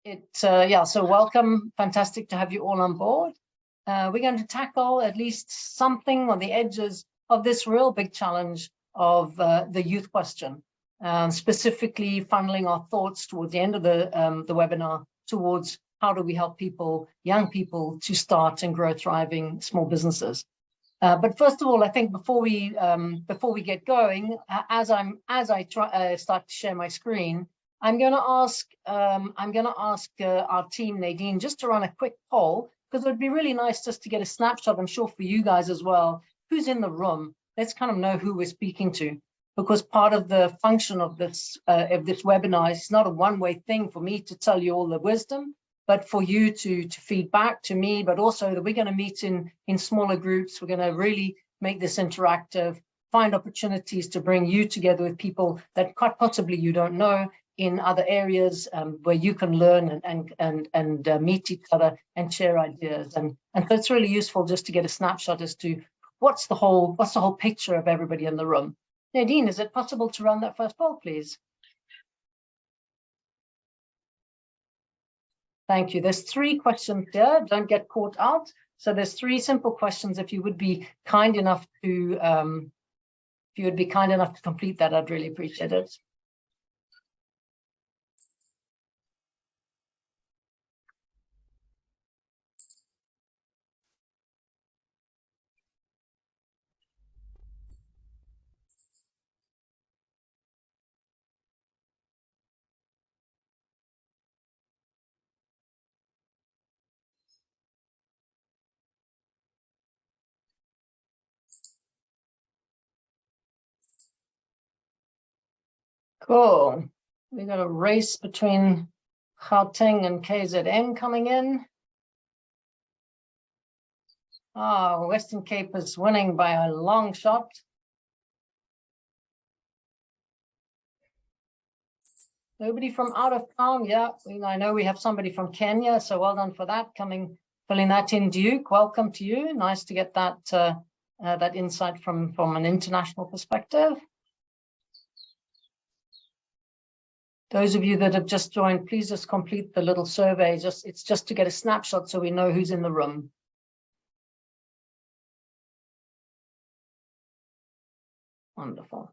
Yeah, so welcome. Fantastic to have you all on board. We're going to tackle at least something on the edges of this real big challenge of the youth question, specifically funneling our thoughts towards the end of the webinar towards how do we help people, young people, to start and grow thriving small businesses. But first of all, I think before we get going, as I start to share my screen, I'm going to ask our team, Nadine, just to run a quick poll, because it would be really nice just to get a snapshot, I'm sure for you guys as well, who's in the room. Let's kind of know who we're speaking to, because part of the function of this webinar is not a one-way thing for me to tell you all the wisdom, but for you to feed back to me, but also that we're going to meet in smaller groups. We're going to really make this interactive, find opportunities to bring you together with people that quite possibly you don't know in other areas, where you can learn and meet each other and share ideas. And so it's really useful just to get a snapshot as to what's the whole picture of everybody in the room. Nadine, is it possible to run that first poll, please? Thank you. There's 3 questions here. Don't get caught out. So there's 3 simple questions. If you would be kind enough to complete that, I'd really appreciate it. Cool. We got a race between Gauteng and KZN coming in. Oh, Western Cape is winning by a long shot. Nobody from out of town? Yeah, I know we have somebody from Kenya, so well done for that, filling that in. Duke, welcome to you. Nice to get that that insight from an international perspective. Those of you that have just joined, please just complete the little survey. It's just to get a snapshot so we know who's in the room. Wonderful.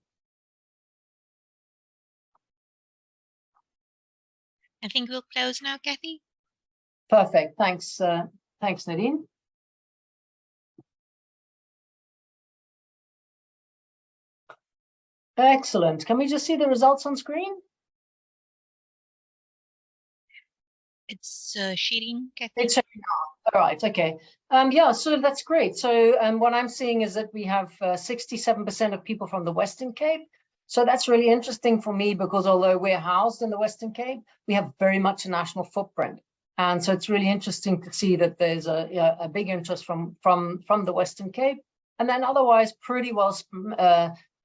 I think we'll close now, Kathy. Perfect. Thanks, thanks, Nadine. Excellent. Can we just see the results on screen? It's sharing, Kathy. It's sharing now. All right. Okay. Yeah. So that's great. So what I'm seeing is that we have 67% of people from the Western Cape. So that's really interesting for me, because although we're housed in the Western Cape, we have very much a national footprint. And so it's really interesting to see that there's a big interest from the Western Cape, and then otherwise pretty well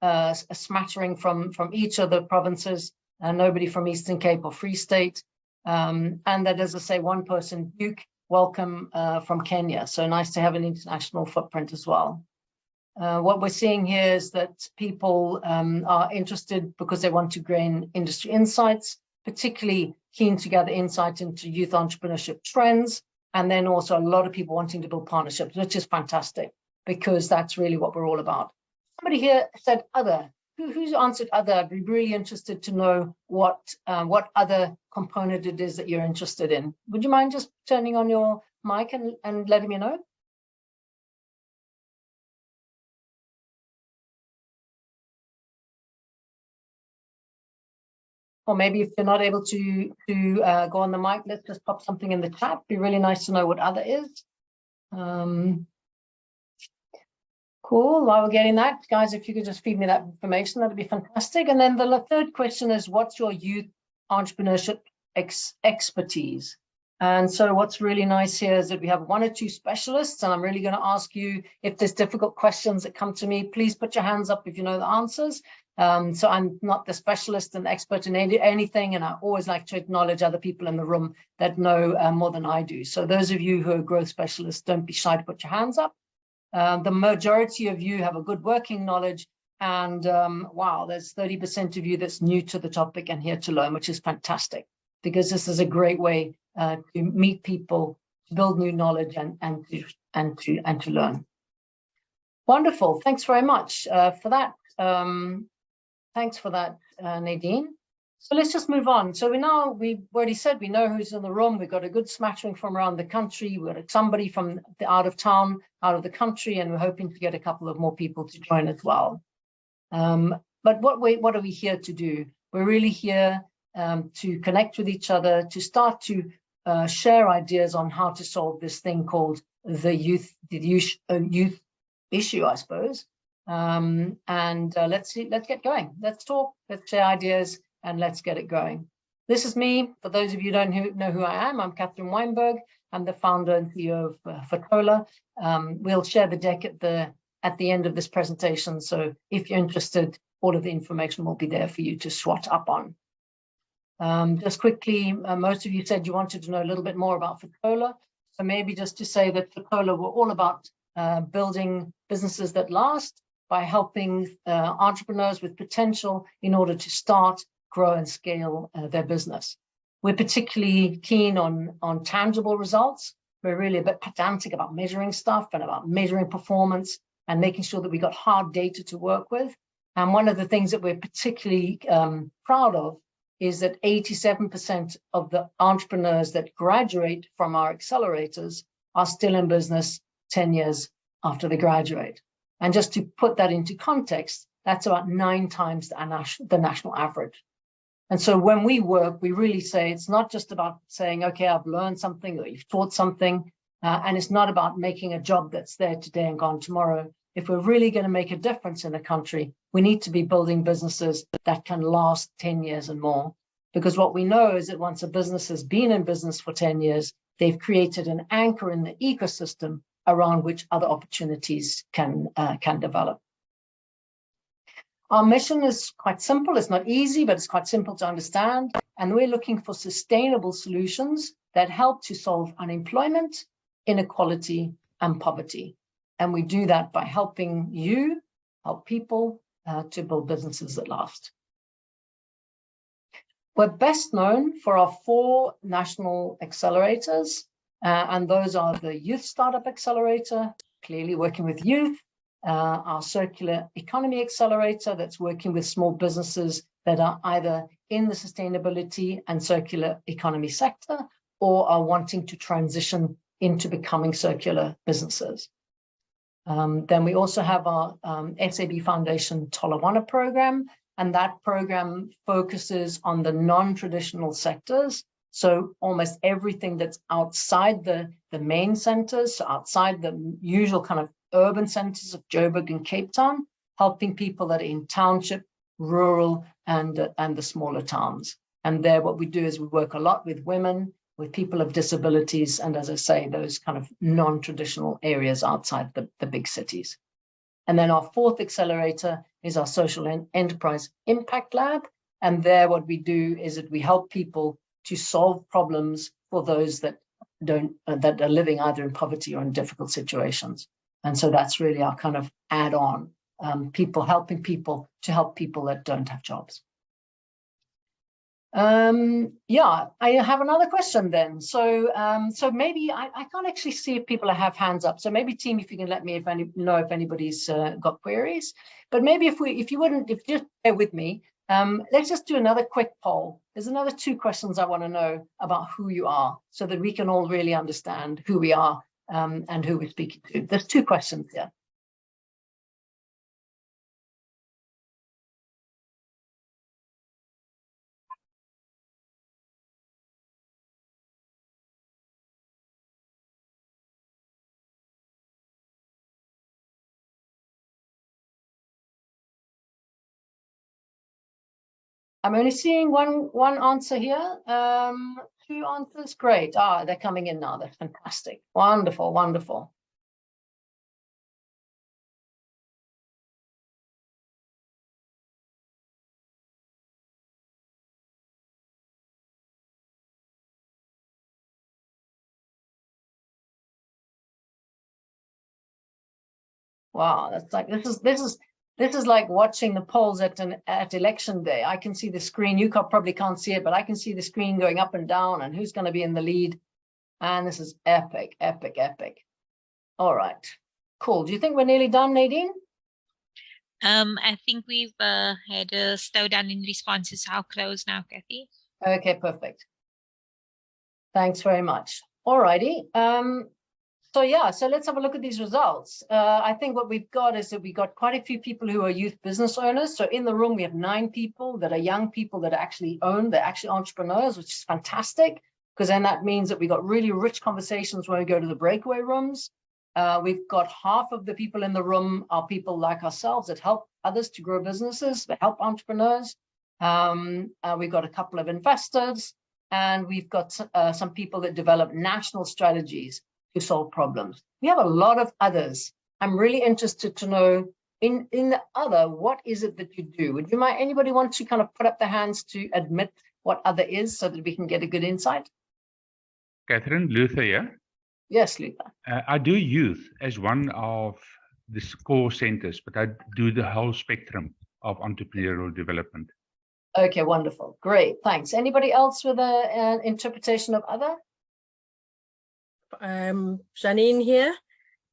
a smattering from each of the provinces, and nobody from Eastern Cape or Free State. And that, as I say, one person, Duke, welcome from Kenya. So nice to have an international footprint as well. What we're seeing here is that people are interested because they want to gain industry insights, particularly keen to gather insight into youth entrepreneurship trends, and then also a lot of people wanting to build partnerships, which is fantastic, because that's really what we're all about. Somebody here said other. Who's answered other? I'd be really interested to know what other component it is that you're interested in. Would you mind just turning on your mic and letting me know? Or maybe if you're not able to go on the mic, let's just pop something in the chat. It'd be really nice to know what other is. Cool. While we're getting that, guys, if you could just feed me that information, that'd be fantastic. And then the third question is, what's your youth entrepreneurship expertise? And so what's really nice here is that we have 1 or 2 specialists, and I'm really going to ask you, if there's difficult questions that come to me, please put your hands up if you know the answers. So I'm not the specialist and expert in anything, and I always like to acknowledge other people in the room that know more than I do. So those of you who are growth specialists, don't be shy to put your hands up. The majority of you have a good working knowledge, and wow, there's 30% of you that's new to the topic and here to learn, which is fantastic. because this is a great way to meet people, to build new knowledge, and to learn. Wonderful. Thanks very much for that. Thanks for that, Nadine. So let's just move on. So we've already said we know who's in the room. We've got a good smattering from around the country. We've got somebody from the out of town, out of the country, and we're hoping to get a couple of more people to join as well. But what are we here to do? We're really here to connect with each other, to start to share ideas on how to solve this thing called the youth issue, I suppose. Let's get going. Let's talk, let's share ideas, and let's get it going. This is me. For those of you who don't know who I am, I'm Catherine Wijnberg. I'm the founder and CEO of Fetola. We'll share the deck at the end of this presentation. So if you're interested, all of the information will be there for you to swat up on. Just quickly, most of you said you wanted to know a little bit more about Fetola. So maybe just to say that Fetola, we're all about building businesses that last by helping entrepreneurs with potential in order to start, grow, and scale their business. We're particularly keen on tangible results. We're really a bit pedantic about measuring stuff and about measuring performance and making sure that we got hard data to work with. And one of the things that we're particularly proud of is that 87% of the entrepreneurs that graduate from our accelerators are still in business 10 years after they graduate. And just to put that into context, that's about 9 times the national average. And so when we work, we really say it's not just about saying, okay, I've learned something or you've taught something, and it's not about making a job that's there today and gone tomorrow. If we're really going to make a difference in the country, we need to be building businesses that can last 10 years and more. Because what we know is that once a business has been in business for 10 years, they've created an anchor in the ecosystem around which other opportunities can develop. Our mission is quite simple. It's not easy, but it's quite simple to understand. And we're looking for sustainable solutions that help to solve unemployment, inequality, and poverty. And we do that by helping you, help people to build businesses that last. We're best known for our 4 national accelerators, and those are the Youth Startup Accelerator, clearly working with youth, our Circular Economy Accelerator, that's working with small businesses that are either in the sustainability and circular economy sector or are wanting to transition into becoming circular businesses. Then we also have our SAB Foundation Tolawana program, and that program focuses on the non-traditional sectors. So almost everything that's outside the main centers, so outside the usual kind of urban centers of Joburg and Cape Town, helping people that are in township, rural, and the smaller towns. And there what we do is we work a lot with women, with people of disabilities, and as I say, those kind of non-traditional areas outside the big cities. And then our 4th accelerator is our Social Enterprise Impact Lab. And there what we do is that we help people to solve problems for those that are living either in poverty or in difficult situations. And so that's really our kind of add-on, helping people to help people that don't have jobs. Yeah, I have another question then. So maybe I can't actually see if people have hands up. So maybe team, if you can let me know if anybody's got queries. But maybe if you just bear with me, let's just do another quick poll. There's another 2 questions I want to know about who you are, so that we can all really understand who we are and who we're speaking to. There's 2 questions here. I'm only seeing one answer here. 2 answers, great. They're coming in now. That's fantastic. Wonderful, wonderful. Wow, that's like this is This is like watching the polls at election day. I can see the screen. You probably can't see it, but I can see the screen going up and down and who's going to be in the lead. And this is epic, epic, epic. All right, cool. Do you think we're nearly done, Nadine? I think we've had a slowdown in responses. I'll close now, Kathy. Okay, perfect. Thanks very much. All righty. So yeah, so let's have a look at these results. I think what we've got is that we got quite a few people who are youth business owners. So in the room, we have 9 people that are young people that actually own, they're actually entrepreneurs, which is fantastic, because then that means that we got really rich conversations when we go to the breakaway rooms. We've got half of the people in the room are people like ourselves that help others to grow businesses, that help entrepreneurs. We've got a couple of investors, and we've got some people that develop national strategies to solve problems. We have a lot of others. I'm really interested to know in the other, what is it that you do? Would you mind, anybody want to kind of put up their hands to admit what other is so that we can get a good insight? Catherine, Luther here. Yes, Luther. I do youth as one of the core centers, but I do the whole spectrum of entrepreneurial development. Okay, wonderful. Great, thanks. Anybody else with an interpretation of other? Janine here.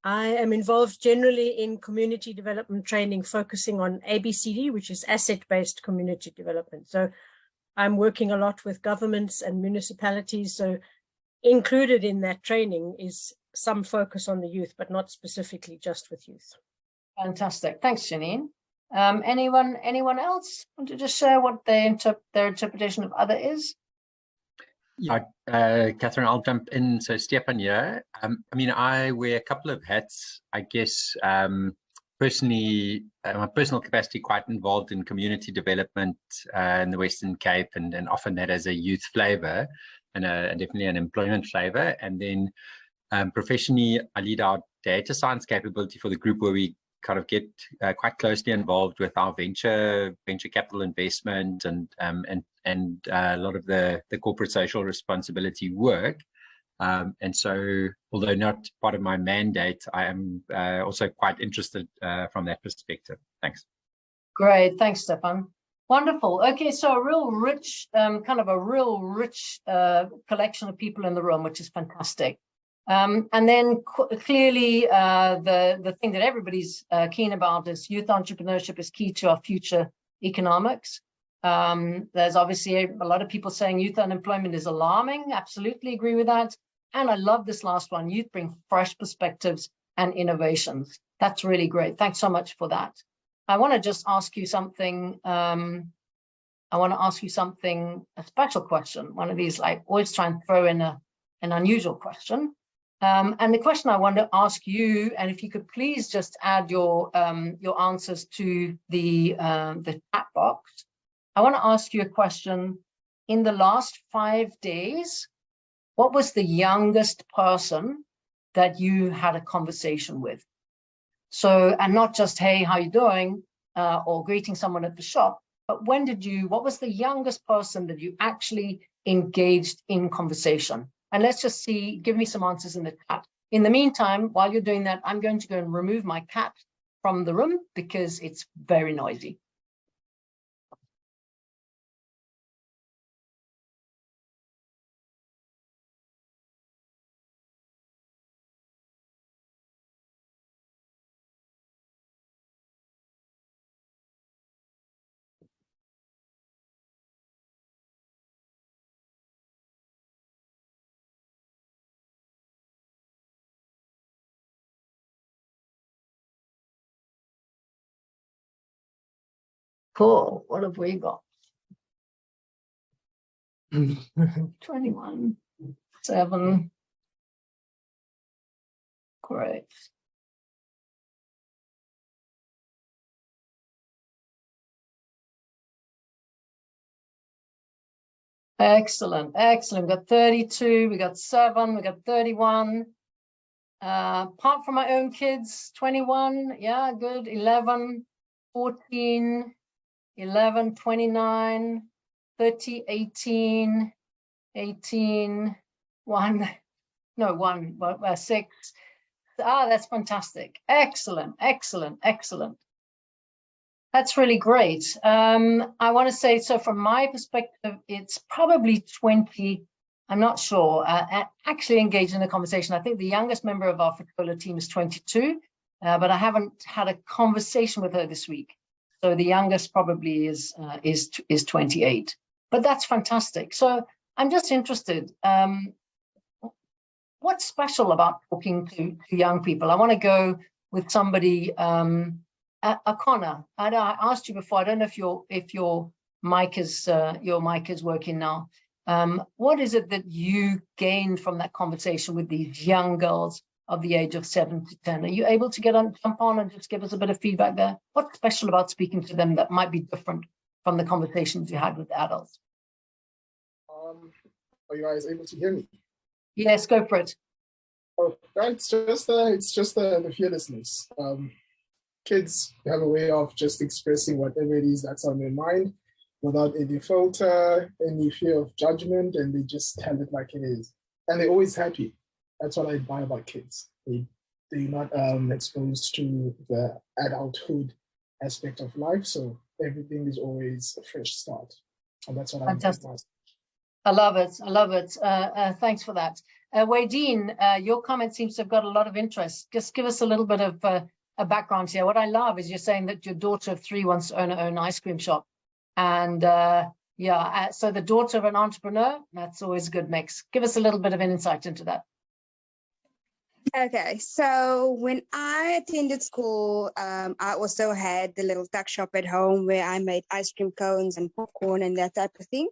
I am involved generally in community development training, focusing on ABCD, which is asset-based community development. So I'm working a lot with governments and municipalities. So included in that training is some focus on the youth, but not specifically just with youth. Fantastic. Thanks, Janine. Anyone else want to just share what their interpretation of other is? Yeah, Catherine, I'll jump in. So Stefan here. I mean, I wear a couple of hats. I guess personally, my personal capacity, quite involved in community development in the Western Cape, and often that has a youth flavor and definitely an employment flavor. And then professionally, I lead our data science capability for the group, where we kind of get quite closely involved with our venture capital investment and a lot of the corporate social responsibility work. And so, although not part of my mandate, I am also quite interested from that perspective. Thanks. Great, thanks, Stefan. Wonderful. Okay, so a real rich, collection of people in the room, which is fantastic. And then clearly, the thing that everybody's keen about is youth entrepreneurship is key to our future economics. There's obviously a lot of people saying youth unemployment is alarming. Absolutely agree with that. And I love this last one. Youth bring fresh perspectives and innovations. That's really great. Thanks so much for that. I want to just ask you something. A special question. One of these, like, always try and throw in an unusual question. And the question I want to ask you, and if you could please just add your answers to the chat box. I want to ask you a question. In the last 5 days, what was the youngest person that you had a conversation with? So, and not just, hey, how you doing? Or greeting someone at the shop, but what was the youngest person that you actually engaged in conversation? And let's just see, give me some answers in the chat. In the meantime, while you're doing that, I'm going to go and remove my cat from the room because it's very noisy. Cool. What have we got? 21, 7. Great. Excellent, excellent. We got 32, we got 7, we got 31. Apart from my own kids, 21, yeah, good. 11, 14, 11, 29, 30, 18, 18, 1, no, 1, 6. Ah, that's fantastic. Excellent, excellent, excellent. That's really great. I want to say, so from my perspective, it's probably 20. I'm not sure. Actually engaged in a conversation. I think the youngest member of our Fetola team is 22, but I haven't had a conversation with her this week. So the youngest probably is 28. But that's fantastic. So I'm just interested. What's special about talking to young people? I want to go with somebody. Connor, I asked you before. I don't know if your mic is working now. What is it that you gained from that conversation with these young girls of the age of 7 to 10? Are you able to jump on and just give us a bit of feedback there? What's special about speaking to them that might be different from the conversations you had with adults? Are you guys able to hear me? Yes, go for it. Oh, it's just the fearlessness. Kids have a way of just expressing whatever it is that's on their mind without any filter, any fear of judgment, and they just tell it like it is. And they're always happy. That's what I admire about kids. They're not exposed to the adulthood aspect of life, so everything is always a fresh start. And that's what I admire. I love it. I love it. Thanks for that. Wijnberg, your comment seems to have got a lot of interest. Just give us a little bit of a background here. What I love is you're saying that your daughter of 3 wants to own her own ice cream shop. And so the daughter of an entrepreneur, that's always a good mix. Give us a little bit of an insight into that. Okay, so when I attended school, I also had the little tuck shop at home where I made ice cream cones and popcorn and that type of thing.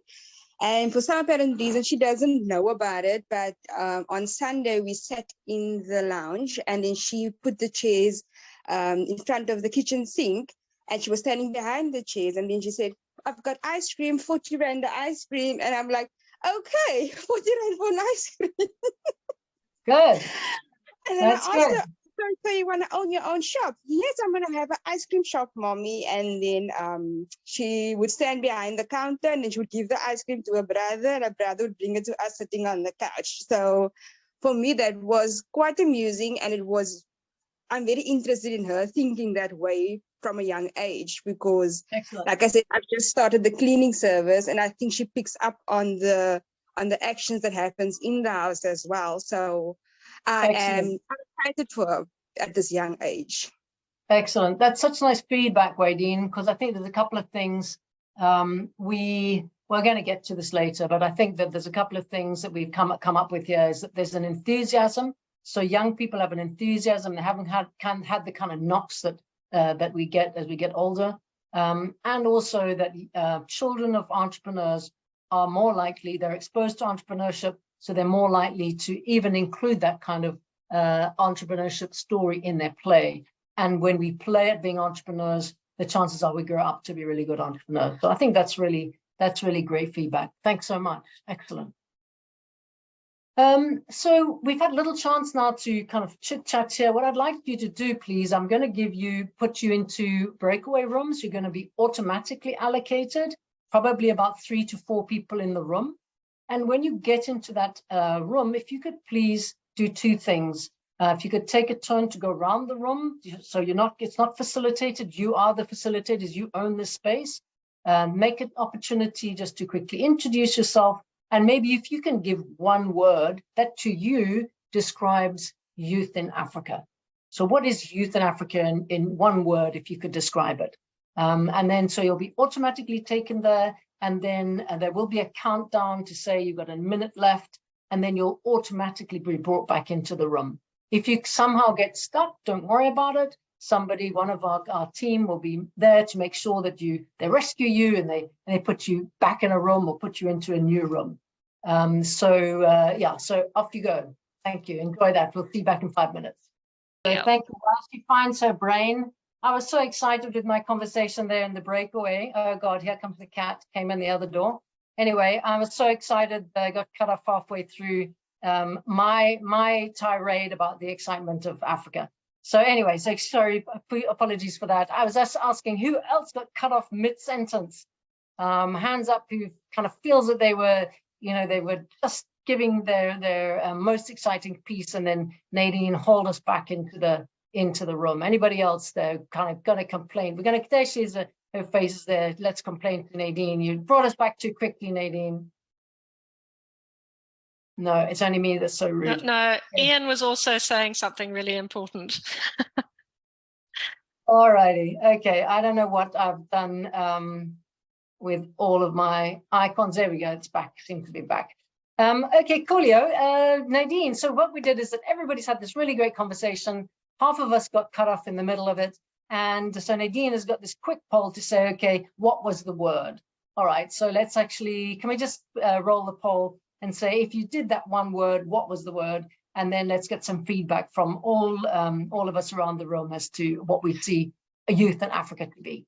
And for some apparent reason, she doesn't know about it. But on Sunday, we sat in the lounge and then she put the chairs in front of the kitchen sink and she was standing behind the chairs. And then she said, I've got ice cream, 40 Rand the ice cream. And I'm like, okay, 40 Rand for an ice cream. Good. And then I asked her, so you want to own your own shop? Yes, I'm going to have an ice cream shop, mommy. And then she would stand behind the counter and then she would give the ice cream to her brother and her brother would bring it to us sitting on the couch. So for me, that was quite amusing. And I'm very interested in her thinking that way from a young age because, excellent. Like I said, I've just started the cleaning service and I think she picks up on the actions that happens in the house as well. So I'm excited for her at this young age. Excellent. That's such nice feedback, Wijnberg, because I think there's a couple of things we're going to get to this later, but I think that there's a couple of things that we've come up with here is that there's an enthusiasm. So young people have an enthusiasm. They haven't had the kind of knocks that we get as we get older. And also that children of entrepreneurs are more likely, they're exposed to entrepreneurship, so they're more likely to even include that kind of entrepreneurship story in their play. And when we play at being entrepreneurs, the chances are we grow up to be really good entrepreneurs. So I think that's really great feedback. Thanks so much. Excellent. So we've had a little chance now to kind of chit chat here. What I'd like you to do, please, I'm going to put you into breakaway rooms. You're going to be automatically allocated, probably about 3 to 4 people in the room. And when you get into that room, if you could please do 2 things. If you could take a turn to go around the room, so it's not facilitated, you are the facilitators, you own this space. Make an opportunity just to quickly introduce yourself. And maybe if you can give one word that to you describes youth in Africa. So what is youth in Africa in one word, if you could describe it? And then so you'll be automatically taken there. And then there will be a countdown to say you've got a minute left, and then you'll automatically be brought back into the room. If you somehow get stuck, don't worry about it. One of our team will be there to make sure that they rescue you and they put you back in a room or put you into a new room. So off you go. Thank you. Enjoy that. We'll see you back in 5 minutes. So thank you. While she finds her brain, I was so excited with my conversation there in the breakaway. Oh God, here comes the cat, came in the other door. Anyway, I was so excited that I got cut off halfway through my tirade about the excitement of Africa. So anyway, so sorry, apologies for that. I was just asking who else got cut off mid-sentence. Hands up who kind of feels that they were just giving their most exciting piece, and then Nadine hauled us back into into the room. Anybody else there kind of going to complain? We're going to, there she is, her face is there. Let's complain to Nadine. You brought us back too quickly, Nadine. No, it's only me that's so rude. No, Okay. Ian was also saying something really important. All righty. Okay. I don't know what I've done with all of my icons. There we go. It's back. Seems to be back. Okay, coolio. Nadine, so what we did is that everybody's had this really great conversation. Half of us got cut off in the middle of it. And so Nadine has got this quick poll to say, okay, what was the word? All right, so let's actually, can we just roll the poll and say, if you did that one word, what was the word? And then let's get some feedback from all of us around the room as to what we see a youth in Africa to be.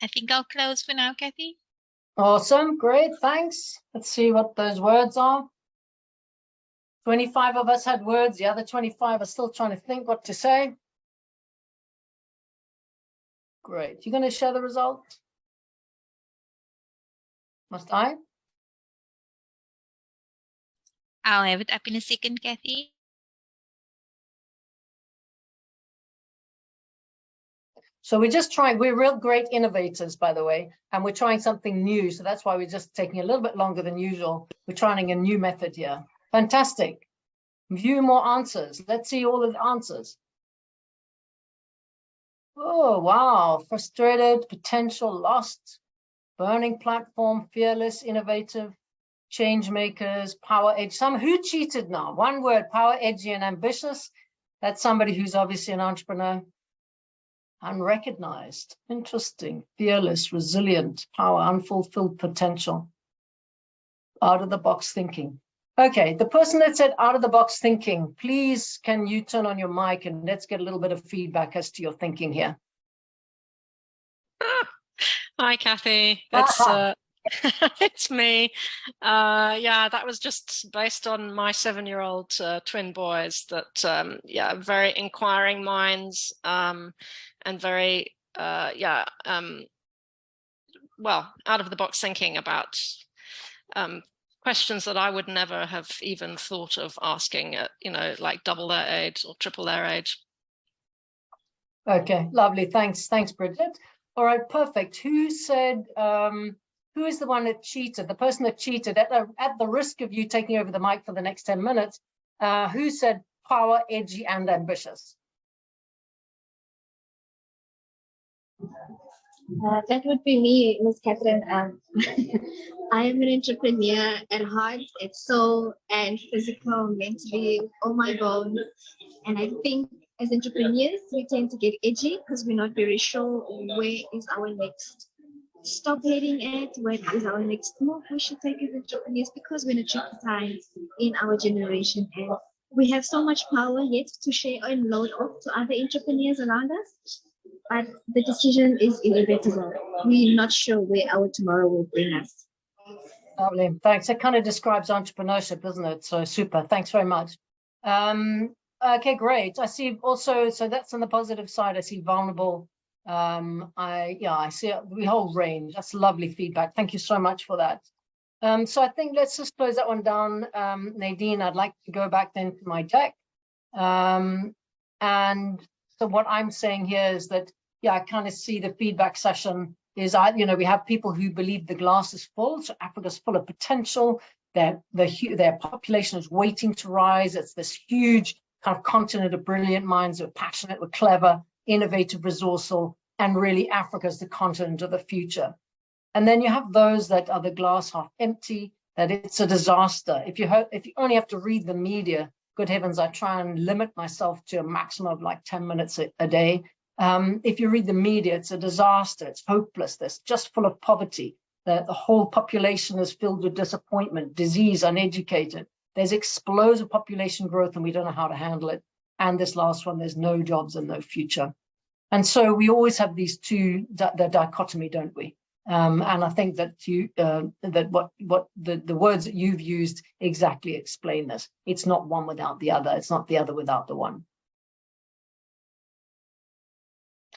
I think I'll close for now, Kathy. Awesome, great, thanks. Let's see what those words are. 25 of us had words, the other 25 are still trying to think what to say. Great, you're going to share the result? Must I? I'll have it up in a second, Kathy. So we're just trying, we're real great innovators, by the way, and we're trying something new. So that's why we're just taking a little bit longer than usual. We're trying a new method here. Fantastic. View more answers. Let's see all of the answers. Oh, wow. Frustrated, potential, lost, burning platform, fearless, innovative, change makers, power edge. Who cheated now? One word, power edgy and ambitious. That's somebody who's obviously an entrepreneur. Unrecognized, interesting, fearless, resilient, power, unfulfilled potential, out of the box thinking. Okay, the person that said out of the box thinking, please can you turn on your mic and let's get a little bit of feedback as to your thinking here. Hi, Kathy. It's it's me. Yeah, that was just based on my 7-year-old twin boys that, yeah, very inquiring minds and very, yeah, well, out of the box thinking about questions that I would never have even thought of asking at, you know, like double their age or triple their age. Okay, lovely. Thanks. Thanks, Bridget. All right, perfect. Who said, who is the one that cheated? The person that cheated, at the risk of you taking over the mic for the next 10 minutes, who said power, edgy, and ambitious? That would be me, Ms. Catherine. I am an entrepreneur at heart, at soul and physical, mentally, all my bones. And I think as entrepreneurs, we tend to get edgy because we're not very sure where is our next stop heading at, where is our next move we should take as entrepreneurs, because we're in a tricky time in our generation. And we have so much power yet to share and load off to other entrepreneurs around us. But the decision is inevitable. We're not sure where our tomorrow will bring us. Lovely, thanks. That kind of describes entrepreneurship, doesn't it? So super, thanks very much. Okay, great. I see also, so that's on the positive side. I see vulnerable. I see the whole range. That's lovely feedback. Thank you so much for that. So I think let's just close that one down. Nadine, I'd like to go back then to my deck. And so what I'm saying here is that, yeah, I kind of see the feedback session is, we have people who believe the glass is full. So Africa's full of potential. Their population is waiting to rise. It's this huge kind of continent of brilliant minds who are passionate, we're clever, innovative, resourceful, and really Africa's the continent of the future. And then you have those that are the glass half empty, that it's a disaster. If you only have to read the media, good heavens, I try and limit myself to a maximum of like 10 minutes a day. If you read the media, it's a disaster. It's hopeless. It's just full of poverty. The whole population is filled with disappointment, disease, uneducated. There's explosive population growth and we don't know how to handle it. And this last one, there's no jobs and no future. And so we always have these two, the dichotomy, don't we? And I think that the words that you've used exactly explain this. It's not one without the other. It's not the other without the one.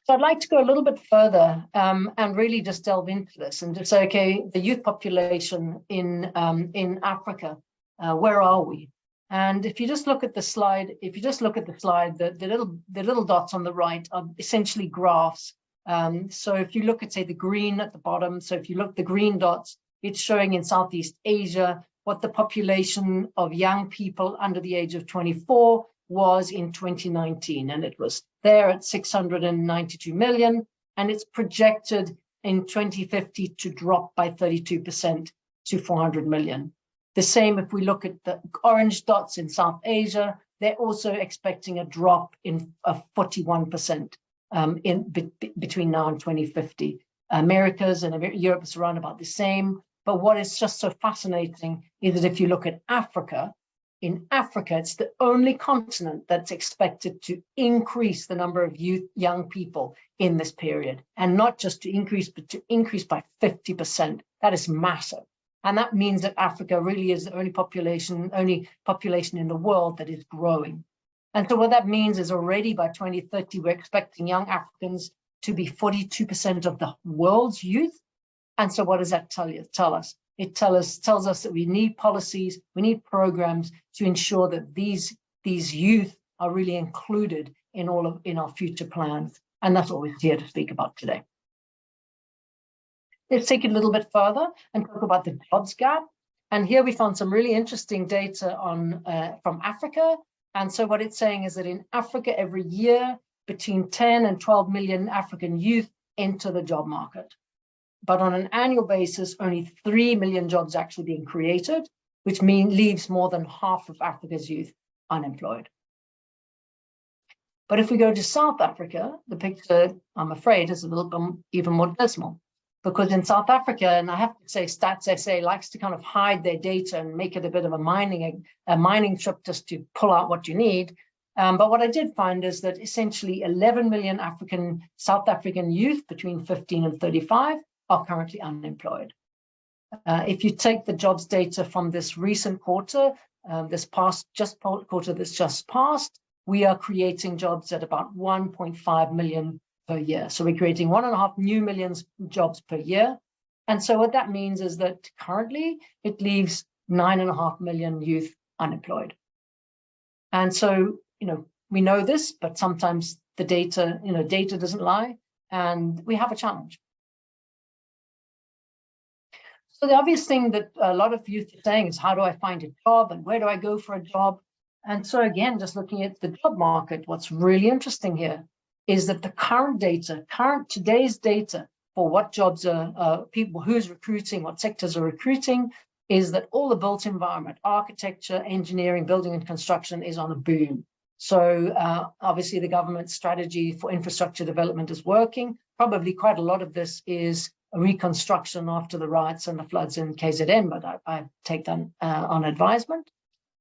So I'd like to go a little bit further and really just delve into this and just say, okay, the youth population in Africa, where are we? And if you just look at the slide, the little dots on the right are essentially graphs. So if you look at, say, the green at the bottom, so if you look at the green dots, it's showing in Southeast Asia what the population of young people under the age of 24 was in 2019. And it was there at 692 million. And it's projected in 2050 to drop by 32% to 400 million. The same if we look at the orange dots in South Asia, they're also expecting a drop of 41% between now and 2050. Americas and Europe is around about the same. But what is just so fascinating is that if you look at Africa, in Africa, it's the only continent that's expected to increase the number of young people in this period. And not just to increase, but to increase by 50%. That is massive. And that means that Africa really is the only population in the world that is growing. And so what that means is already by 2030, we're expecting young Africans to be 42% of the world's youth. And so what does that tell us? It tells us that we need policies, we need programs to ensure that these youth are really included in our future plans. And that's what we're here to speak about today. Let's take it a little bit further and talk about the jobs gap. And here we found some really interesting data from Africa. And so what it's saying is that in Africa, every year, between 10 and 12 million African youth enter the job market. But on an annual basis, only 3 million jobs actually being created, which leaves more than half of Africa's youth unemployed. But if we go to South Africa, the picture, I'm afraid, is a little bit even more dismal. Because in South Africa, and I have to say, Stats SA likes to kind of hide their data and make it a bit of a mining trip just to pull out what you need. But what I did find is that essentially 11 million South African youth between 15 and 35 are currently unemployed. If you take the jobs data from this recent quarter, quarter that's just passed, we are creating jobs at about 1.5 million per year. So we're creating 1.5 new million jobs per year. And so what that means is that currently it leaves 9.5 million youth unemployed. And so, we know this, but sometimes the data doesn't lie, and we have a challenge. So the obvious thing that a lot of youth are saying is, how do I find a job and where do I go for a job? And so again, just looking at the job market, what's really interesting here is that today's data for what jobs are people, who's recruiting, what sectors are recruiting, is that all the built environment, architecture, engineering, building and construction is on a boom. So obviously the government strategy for infrastructure development is working. Probably quite a lot of this is a reconstruction after the riots and the floods in KZN, but I take that on advisement.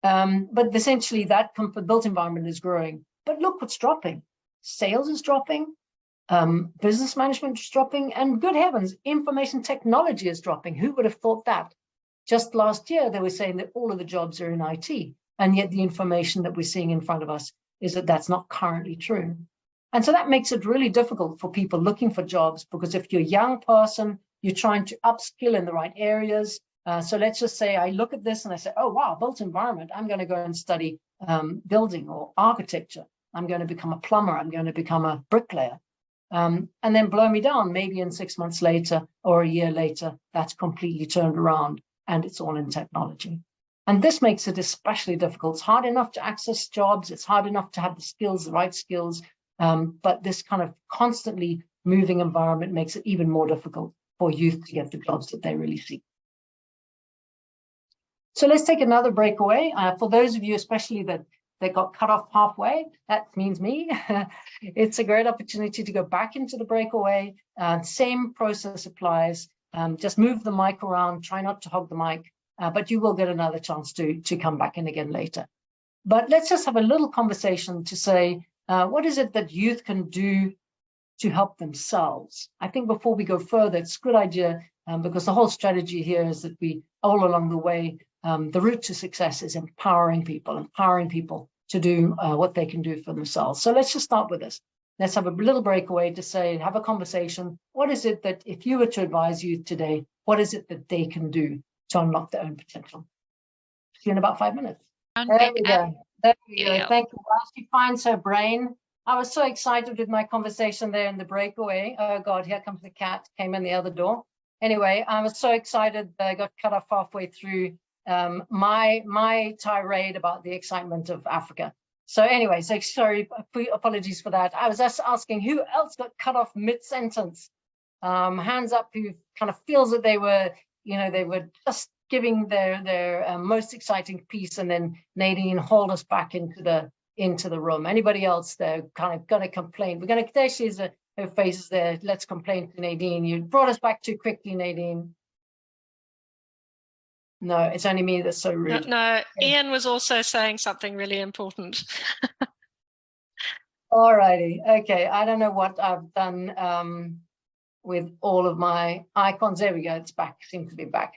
But essentially that built environment is growing. But look what's dropping. Sales is dropping, business management is dropping, and good heavens, information technology is dropping. Who would have thought that? Just last year, they were saying that all of the jobs are in IT, and yet the information that we're seeing in front of us is that that's not currently true. And so that makes it really difficult for people looking for jobs, because if you're a young person, you're trying to upskill in the right areas. So let's just say I look at this and I say, oh, wow, built environment, I'm going to go and study building or architecture. I'm going to become a plumber. I'm going to become a bricklayer. And then blow me down, maybe in 6 months later or a year later, that's completely turned around and it's all in technology. And this makes it especially difficult. It's hard enough to access jobs. It's hard enough to have the skills, the right skills. But this kind of constantly moving environment makes it even more difficult for youth to get the jobs that they really seek. So let's take another breakaway. For those of you, especially that that got cut off halfway, that means me. It's a great opportunity to go back into the breakaway. Same process applies. Just move the mic around, try not to hog the mic, but you will get another chance to come back in again later. But let's just have a little conversation to say, what is it that youth can do to help themselves? I think before we go further, it's a good idea, because the whole strategy here is that we, all along the way, the route to success is empowering people to do what they can do for themselves. So let's just start with this. Let's have a little breakaway to say, have a conversation. What is it that, if you were to advise youth today, what is it that they can do to unlock their own potential? See you in about 5 minutes. There we go. There we go. Thank you. While she finds her brain, I was so excited with my conversation there in the breakaway. Oh God, here comes the cat, came in the other door. Anyway, I was so excited that I got cut off halfway through my tirade about the excitement of Africa. So anyway, so sorry, apologies for that. I was just asking who else got cut off mid-sentence. Hands up who kind of feels that they were just giving their most exciting piece, and then Nadine hauled us back into the room. Anybody else there kind of gonna complain? There she is, her face is there. Let's complain to Nadine. You brought us back too quickly, Nadine. No, it's only me that's so rude. No, Ian was also saying something really important. All righty. Okay, I don't know what I've done with all of my icons. There we go. It's back. Seems to be back.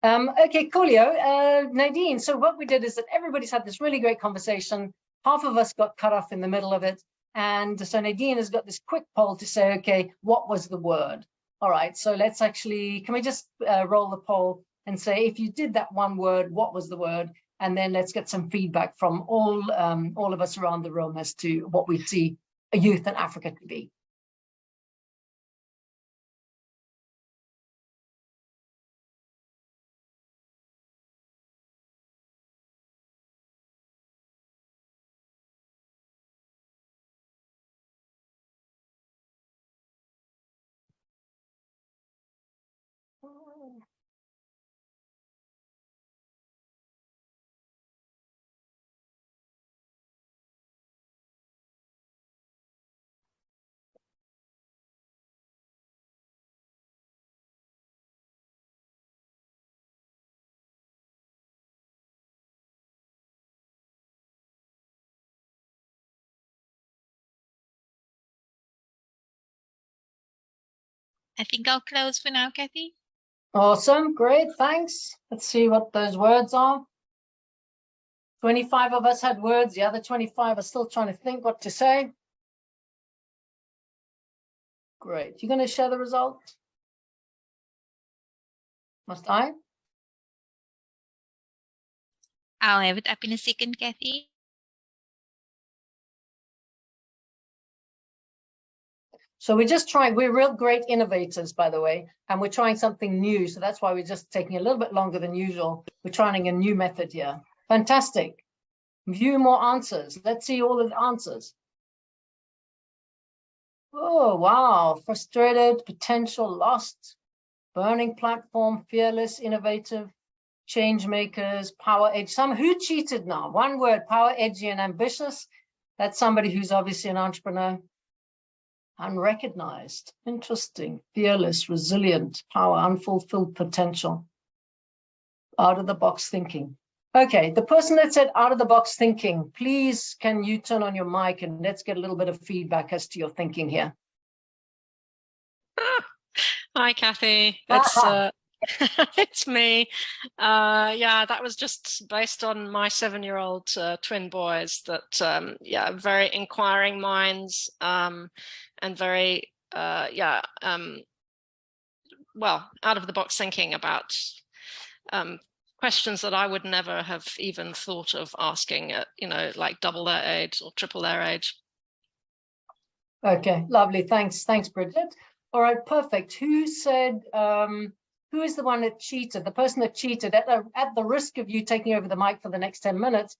Okay, coolio. Nadine, so what we did is that everybody's had this really great conversation. Half of us got cut off in the middle of it. And so Nadine has got this quick poll to say, okay, what was the word? All right, so let's actually, can we just roll the poll and say, if you did that one word, what was the word? And then let's get some feedback from all of us around the room as to what we see a youth in Africa to be. I think I'll close for now, Kathy. Awesome, great, thanks. Let's see what those words are. 25 of us had words, the other 25 are still trying to think what to say. Great, you're going to share the results? Must I? I'll have it up in a second, Kathy. So we're just trying, we're real great innovators, by the way, and we're trying something new. So that's why we're just taking a little bit longer than usual. We're trying a new method here. Fantastic. View more answers. Let's see all of the answers. Oh, wow. Frustrated, potential, lost, burning platform, fearless, innovative, change makers, power edge. Who cheated now? One word, power edgy and ambitious. That's somebody who's obviously an entrepreneur. Unrecognized, interesting, fearless, resilient, power, unfulfilled potential, out of the box thinking. Okay, the person that said out of the box thinking, please can you turn on your mic and let's get a little bit of feedback as to your thinking here. Hi, Kathy. It's me. Yeah, that was just based on my 7-year-old twin boys that, yeah, very inquiring minds and very, well, out of the box thinking about questions that I would never have even thought of asking at, like double their age or triple their age. Okay, lovely. Thanks, Bridget. All right, perfect. Who said, who is the one that cheated? The person that cheated, at the risk of you taking over the mic for the next 10 minutes,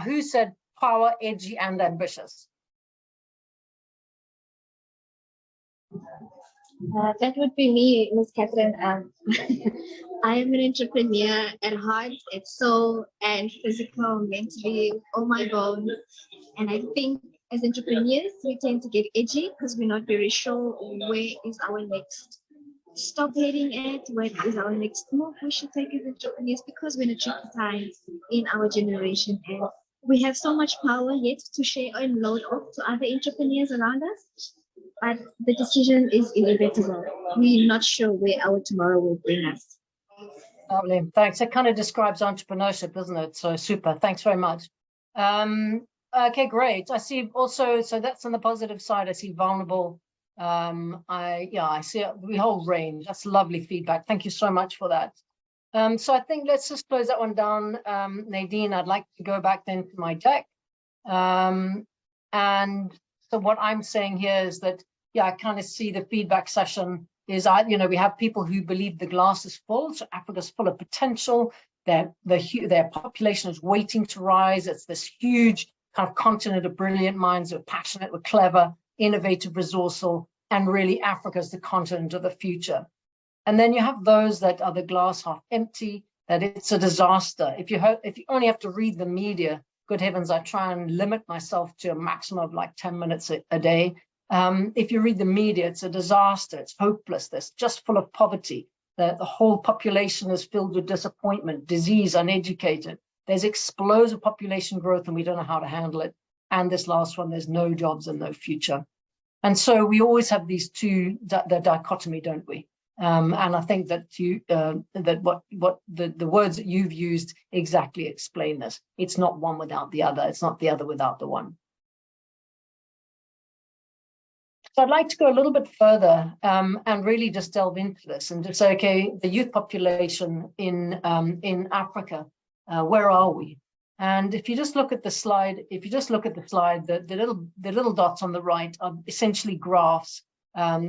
who said power, edgy, and ambitious? That would be me, Ms. Catherine. I am an entrepreneur at heart, at soul and physical, mentally, all my bones. And I think as entrepreneurs, we tend to get edgy because we're not very sure where is our next stop heading at, where is our next move we should take as entrepreneurs, because we're in a tricky time in our generation. And we have so much power yet to share and load off to other entrepreneurs around us. But the decision is inevitable. We're not sure where our tomorrow will bring us. Lovely, thanks. It kind of describes entrepreneurship, doesn't it? So super, thanks very much. Okay, great. I see also, so that's on the positive side. I see vulnerable. I see the whole range. That's lovely feedback. Thank you so much for that. So I think let's just close that one down. Nadine, I'd like to go back then to my deck. And so what I'm saying here is that, yeah, I kind of see the feedback session is, we have people who believe the glass is full. So Africa's full of potential. Their population is waiting to rise. It's this huge kind of continent of brilliant minds who are passionate, we're clever, innovative, resourceful, and really Africa's the continent of the future. And then you have those that are the glass half empty, that it's a disaster. If you only have to read the media, good heavens, I try and limit myself to a maximum of like 10 minutes a day. If you read the media, it's a disaster, it's hopeless, it's just full of poverty. The whole population is filled with disappointment, disease, uneducated. There's explosive population growth and we don't know how to handle it. And this last one, there's no jobs and no future. And so we always have these two, the dichotomy, don't we? And I think that what the words that you've used exactly explain this. It's not one without the other. It's not the other without the one. So I'd like to go a little bit further and really just delve into this and just say, okay, the youth population in Africa, where are we? And if you just look at the slide, the little dots on the right are essentially graphs.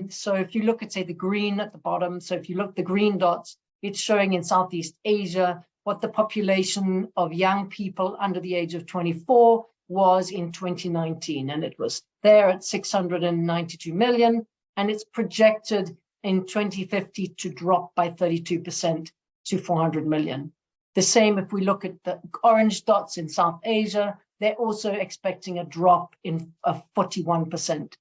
So if you look at, say, the green at the bottom, so if you look at the green dots, it's showing in Southeast Asia what the population of young people under the age of 24 was in 2019. And it was there at 692 million. And it's projected in 2050 to drop by 32% to 400 million. The same if we look at the orange dots in South Asia, they're also expecting a drop of 41%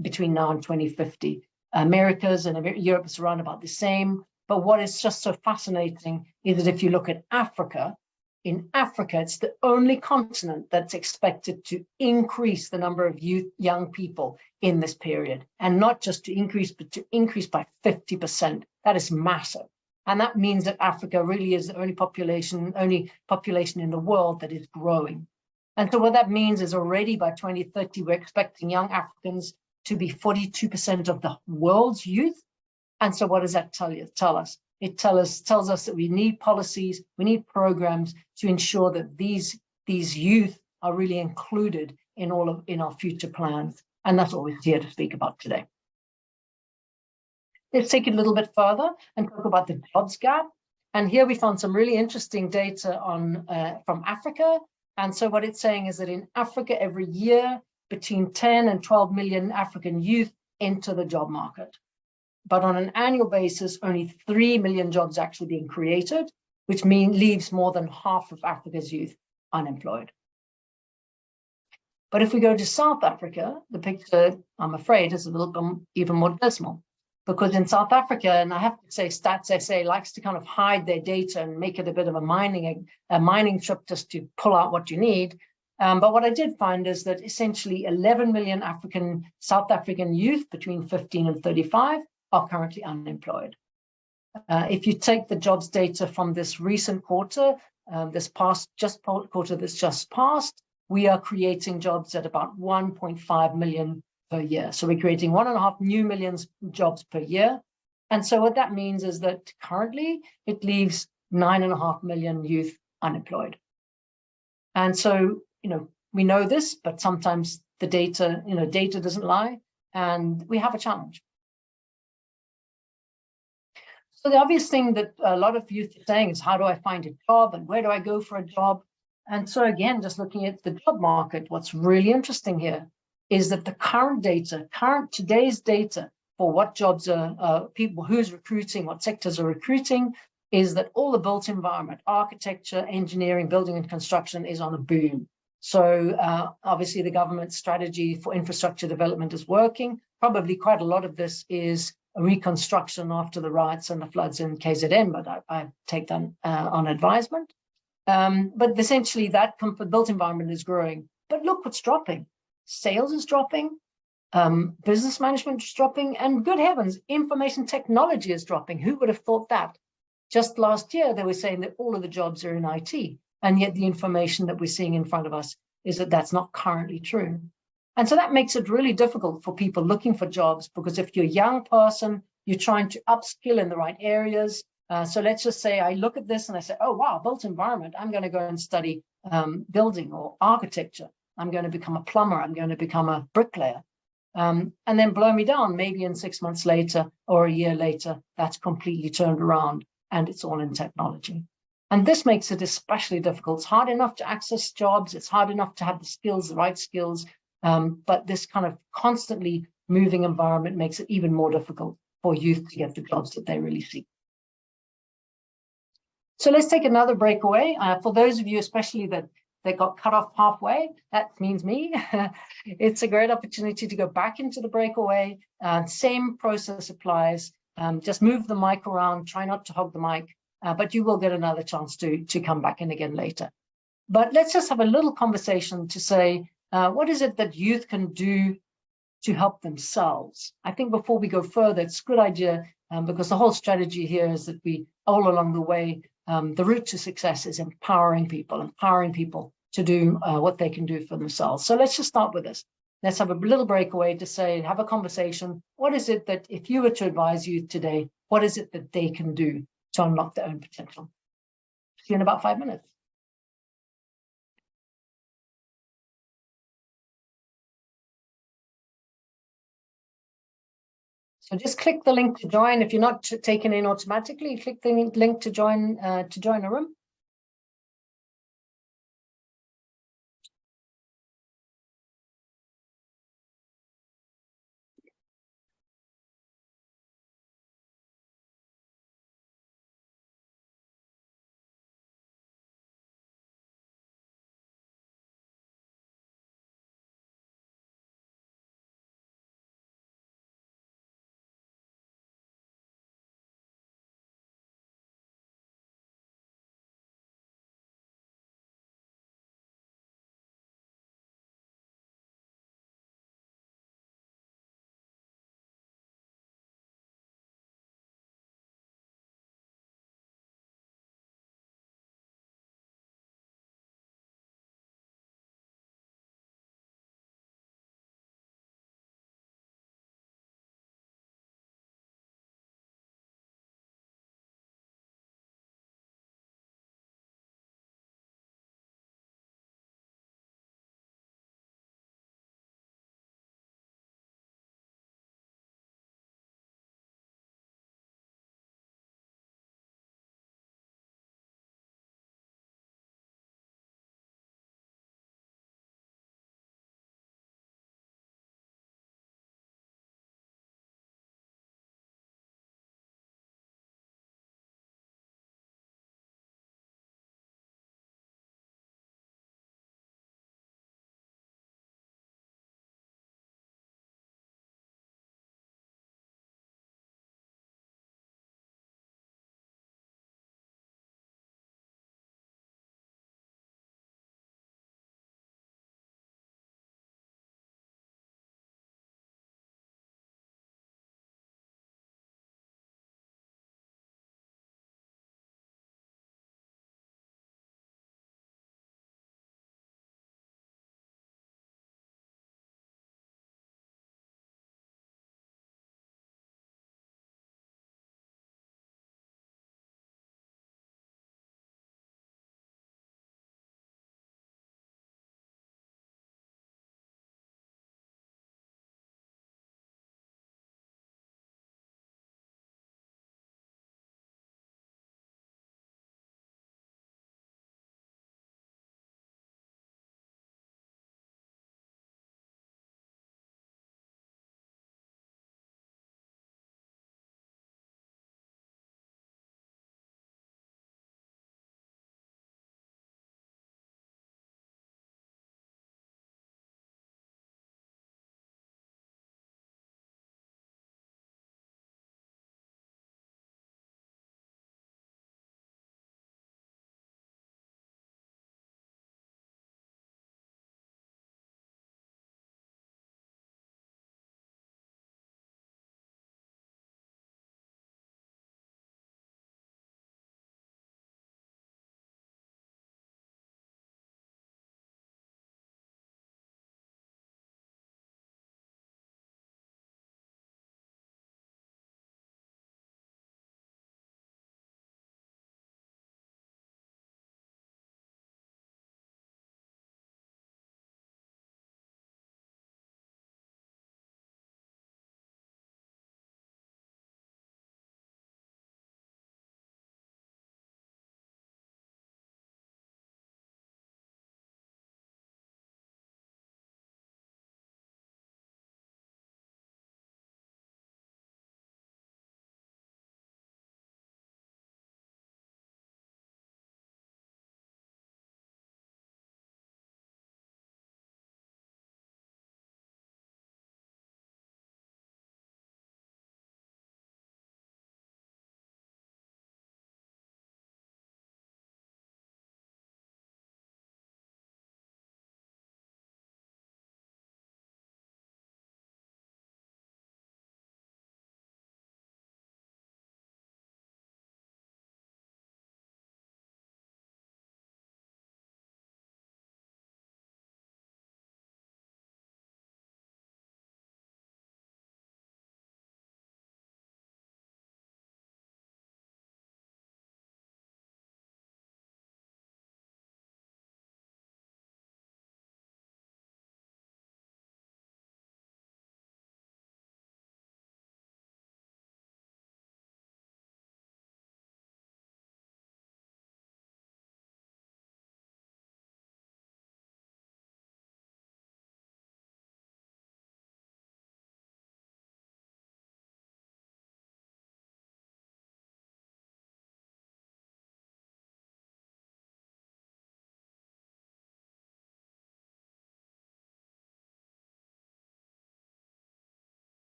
between now and 2050. Americas and Europe is around about the same. But what is just so fascinating is that if you look at Africa, in Africa, it's the only continent that's expected to increase the number of young people in this period. And not just to increase, but to increase by 50%. That is massive. And that means that Africa really is the only population in the world that is growing. And so what that means is already by 2030, we're expecting young Africans to be 42% of the world's youth. And so what does that tell us? It tells us that we need policies, we need programs to ensure that these youth are really included in our future plans. And that's what we're here to speak about today. Let's take it a little bit further and talk about the jobs gap. And here we found some really interesting data from Africa. And so what it's saying is that in Africa, every year, between 10 and 12 million African youth enter the job market. But on an annual basis, only 3 million jobs actually being created, which leaves more than half of Africa's youth unemployed. But if we go to South Africa, the picture, I'm afraid, is a little bit even more dismal. Because in South Africa, and I have to say Stats SA likes to kind of hide their data and make it a bit of a mining trip just to pull out what you need. But what I did find is that essentially 11 million South African youth between 15 and 35 are currently unemployed. If you take the jobs data from this recent quarter, quarter that's just passed, we are creating jobs at about 1.5 million per year. So we're creating 1.5 new million jobs per year. And so what that means is that currently it leaves 9.5 million youth unemployed. And so, we know this, but sometimes the data, data doesn't lie, and we have a challenge. So the obvious thing that a lot of youth are saying is, how do I find a job and where do I go for a job? And so again, just looking at the job market, what's really interesting here is that the today's data for what jobs are people, who's recruiting, what sectors are recruiting, is that all the built environment, architecture, engineering, building and construction is on a boom. So obviously the government strategy for infrastructure development is working. Probably quite a lot of this is a reconstruction after the riots and the floods in KZN, but I take that on advisement. But essentially that built environment is growing. But look what's dropping. Sales is dropping, business management is dropping, and good heavens, information technology is dropping. Who would have thought that? Just last year, they were saying that all of the jobs are in IT, and yet the information that we're seeing in front of us is that that's not currently true. And so that makes it really difficult for people looking for jobs, because if you're a young person, you're trying to upskill in the right areas. So let's just say I look at this and I say, oh, wow, built environment, I'm going to go and study building or architecture. I'm going to become a plumber. I'm going to become a bricklayer. And then blow me down, maybe in 6 months later or a year later, that's completely turned around and it's all in technology. And this makes it especially difficult. It's hard enough to access jobs. It's hard enough to have the skills, the right skills. But this kind of constantly moving environment makes it even more difficult for youth to get the jobs that they really seek. So let's take another breakaway. For those of you, especially that got cut off halfway, that means me. It's a great opportunity to go back into the breakaway. Same process applies. Just move the mic around, try not to hog the mic, but you will get another chance to come back in again later. But let's just have a little conversation to say, what is it that youth can do to help themselves? I think before we go further, it's a good idea, because the whole strategy here is that we, all along the way, the route to success is empowering people to do what they can do for themselves. So let's just start with this. Let's have a little breakaway to say, have a conversation. What is it that, if you were to advise youth today, what is it that they can do to unlock their own potential? See you in about 5 minutes. So just click the link to join. If you're not taken in automatically, click the link to join a room.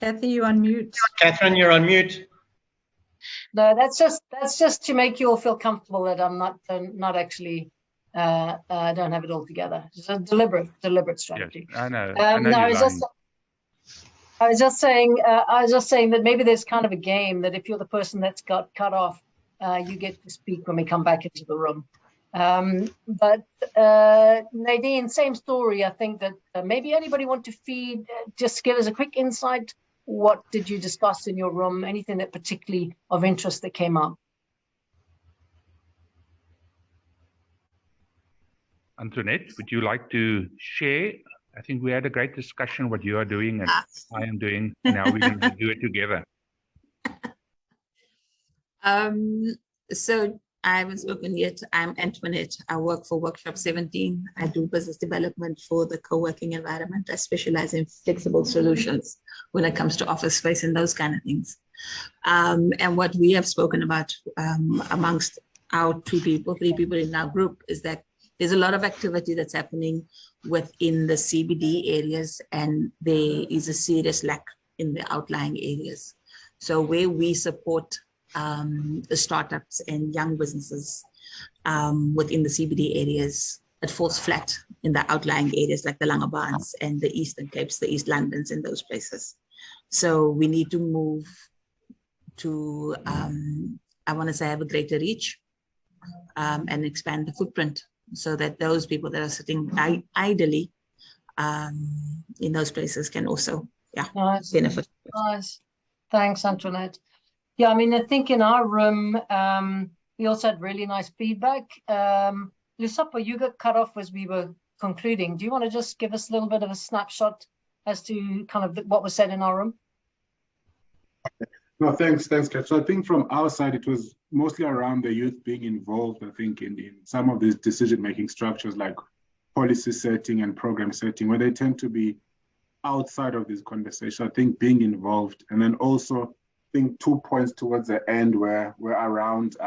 Kathy, you on mute. Catherine, you're on mute. No, that's just to make you all feel comfortable that I'm not actually I don't have it all together. It's a deliberate strategy. Yes, I know. No, I was just saying that maybe there's kind of a game that if you're the person that's got cut off, you get to speak when we come back into the room. But Nadine, same story. I think that maybe anybody want to feed, just give us a quick insight. What did you discuss in your room? Anything that particularly of interest that came up? Antoinette, would you like to share? I think we had a great discussion what you are doing and I am doing, and how we're going to do it together. So I haven't spoken yet. I'm Antoinette. I work for Workshop 17. I do business development for the co-working environment. I specialize in flexible solutions when it comes to office space and those kind of things. And what we have spoken about amongst our three people in our group is that there's a lot of activity that's happening within the CBD areas, and there is a serious lack in the outlying areas. So where we support the startups and young businesses within the CBD areas, it falls flat in the outlying areas like the Langebans and the Eastern Capes, the East Londons, and those places. So we need to move to, I want to say, have a greater reach and expand the footprint so that those people that are sitting idly in those places can also benefit. Nice. Thanks, Antoinette. Yeah, I mean, I think in our room, we also had really nice feedback. Lusapa, you got cut off as we were concluding. Do you want to just give us a little bit of a snapshot as to kind of what was said in our room? No, thanks, Kat. So I think from our side, it was mostly around the youth being involved, I think, in some of these decision-making structures like policy setting and program setting, where they tend to be outside of this conversation. I think being involved, and then also I think 2 points towards the end were around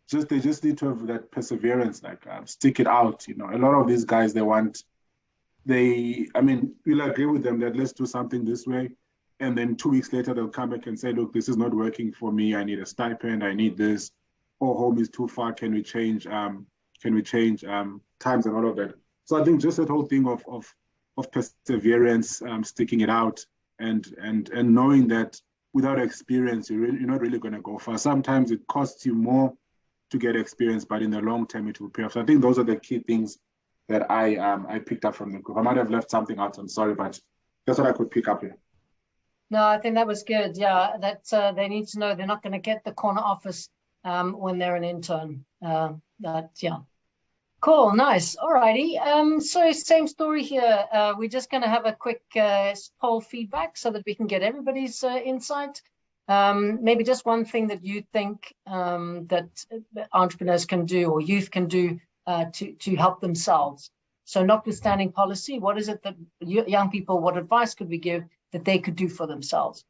they just need to have that perseverance, like stick it out. You know, a lot of these guys, I mean, we'll agree with them that let's do something this way. And then 2 weeks later, they'll come back and say, look, this is not working for me. I need a stipend. I need this. Or home is too far. Can we change times and all of that? So I think just that whole thing of perseverance, sticking it out, and knowing that without experience, you're not really going to go far. Sometimes it costs you more to get experience, but in the long term, it will pay off. So I think those are the key things that I picked up from the group. I might have left something out. I'm sorry, but that's what I could pick up here. No, I think that was good. Yeah, that they need to know they're not going to get the corner office when they're an intern. Yeah. Cool, nice. All righty. So same story here. We're just going to have a quick poll feedback so that we can get everybody's insight. Maybe just one thing that you think that entrepreneurs can do or youth can do to help themselves. So notwithstanding policy, what is it that young people, what advice could we give that they could do for themselves?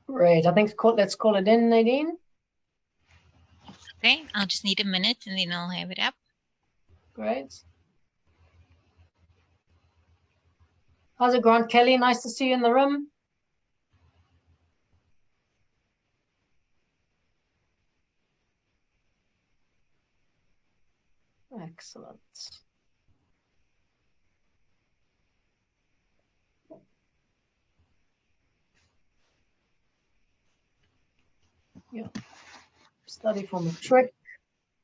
Great. I think let's call it in, Nadine. Okay, I'll just need a minute and then I'll have it up. Great. How's it, Grant Kelly? Nice to see you in the room. Excellent. Yeah. Study from a trick.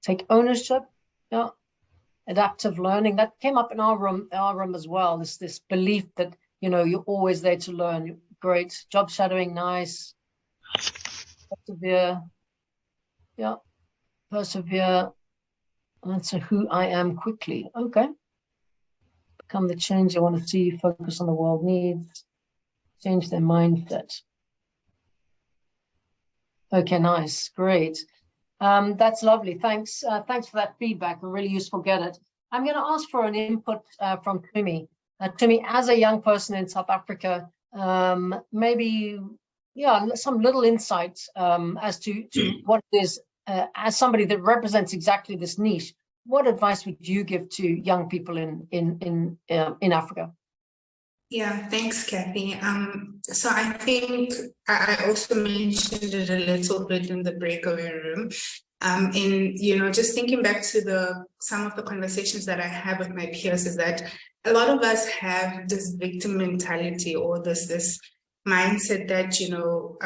take ownership. Yeah. Adaptive learning, that came up in our room as well. This belief that, you know, you're always there to learn. Great. Job shadowing, nice. Persevere. Yeah. Persevere. Answer who I am quickly. Okay. Become the change I want to see. Focus on the world needs. Change their mindset. Okay, nice. Great. That's lovely. Thanks. Thanks for that feedback. A really useful get it. I'm going to ask for an input from Tumi. Tumi, as a young person in South Africa, maybe, yeah, some little insights as to what it is, as somebody that represents exactly this niche. What advice would you give to young people in Africa? Yeah, thanks, Kathy. So I think I also mentioned it a little bit in the breakaway room. In, you know, just thinking back to some of the conversations that I have with my peers, is that a lot of us have this victim mentality, or this mindset that, you know,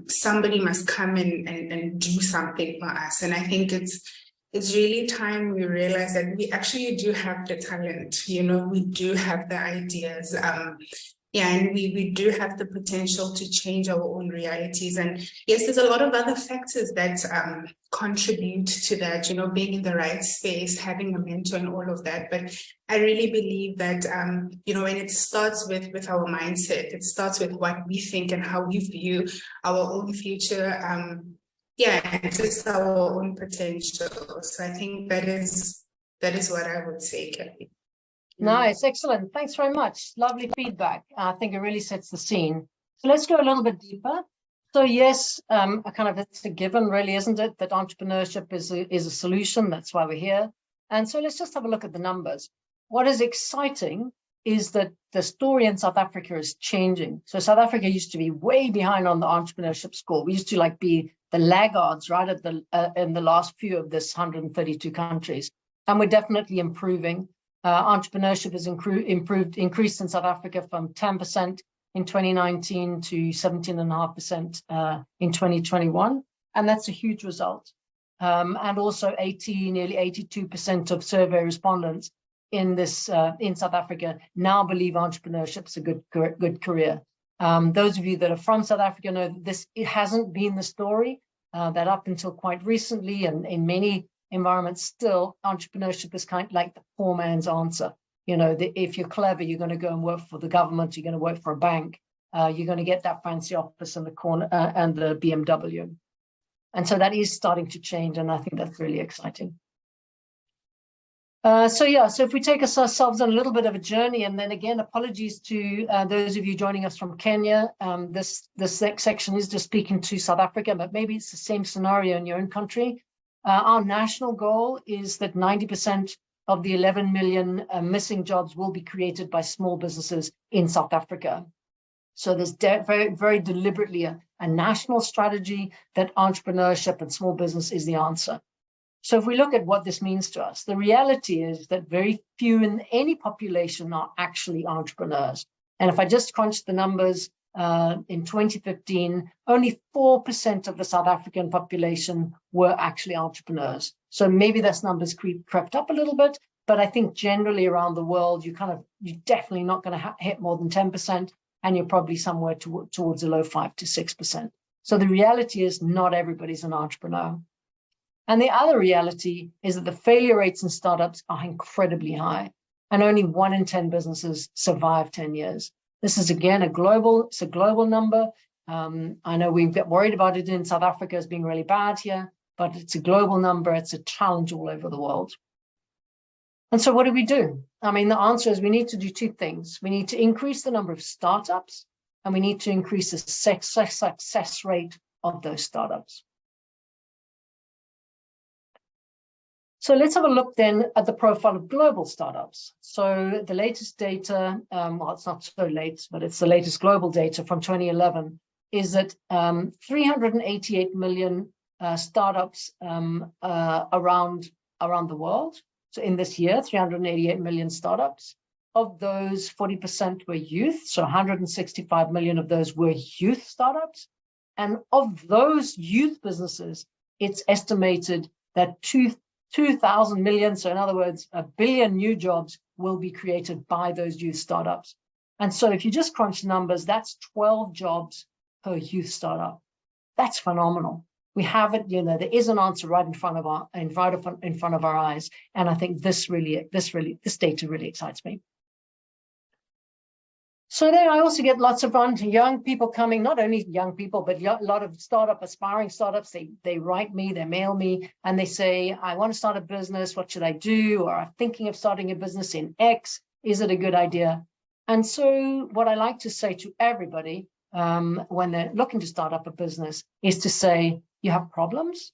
somebody must come in and do something for us. And I think it's really time we realize that we actually do have the talent, you know, we do have the ideas, yeah, and we do have the potential to change our own realities. And yes, there's a lot of other factors that contribute to that, you know, being in the right space, having a mentor and all of that. But I really believe that, you know, when it starts with our mindset, it starts with what we think and how we view our own future. Yeah, and just our own potential. So I think that is what I would say, Kathy. Nice, excellent. Thanks very much. Lovely feedback. I think it really sets the scene. So let's go a little bit deeper. So yes, it's a given, really, isn't it, that entrepreneurship is a solution. That's why we're here. And so let's just have a look at the numbers. What is exciting is that the story in South Africa is changing. So South Africa used to be way behind on the entrepreneurship score. We used to be the laggards, right, at in the last few of this 132 countries. And we're definitely improving. Entrepreneurship has increased in South Africa from 10% in 2019 to 17.5% in 2021. And that's a huge result. And also nearly 82% of survey respondents in South Africa now believe entrepreneurship is a good career. Those of you that are from South Africa know that it hasn't been the story, that up until quite recently, and in many environments still, entrepreneurship is kind of like the poor man's answer. You know, if you're clever, you're going to go and work for the government, you're going to work for a bank, you're going to get that fancy office in the corner and the BMW. And so that is starting to change, and I think that's really exciting. So if we take ourselves on a little bit of a journey, and then again, apologies to those of you joining us from Kenya. This next section is just speaking to South Africa, but maybe it's the same scenario in your own country. Our national goal is that 90% of the 11 million missing jobs will be created by small businesses in South Africa. So there's very, very deliberately a national strategy that entrepreneurship and small business is the answer. So if we look at what this means to us, the reality is that very few in any population are actually entrepreneurs. And if I just crunch the numbers, in 2015, only 4% of the South African population were actually entrepreneurs. So maybe this number's crept up a little bit, but I think generally around the world, you're definitely not going to hit more than 10%, and you're probably somewhere towards a low 5 to 6%. So the reality is not everybody's an entrepreneur. And the other reality is that the failure rates in startups are incredibly high, and only 1 in 10 businesses survive 10 years. This is, again, it's a global number. I know we get worried about it in South Africa as being really bad here, but it's a global number. It's a challenge all over the world. And so what do we do? I mean, the answer is we need to do 2 things. We need to increase the number of startups, and we need to increase the success rate of those startups. So let's have a look then at the profile of global startups. So the latest data, well, it's not so late, but it's the latest global data from 2011, is that 388 million startups around the world. So in this year, 388 million startups. Of those, 40% were youth. So 165 million of those were youth startups. And of those youth businesses, it's estimated that 2,000 million. So in other words, 1 billion new jobs will be created by those youth startups. And so if you just crunch numbers, that's 12 jobs per youth startup. That's phenomenal. We have it, there is an answer right in front of our eyes. And I think this data really excites me. So then I also get lots of young people coming, not only young people, but a lot of aspiring startups. They write me, they mail me, and they say, I want to start a business. What should I do? Or I'm thinking of starting a business in X. Is it a good idea? And so what I like to say to everybody when they're looking to start up a business is to say, you have problems.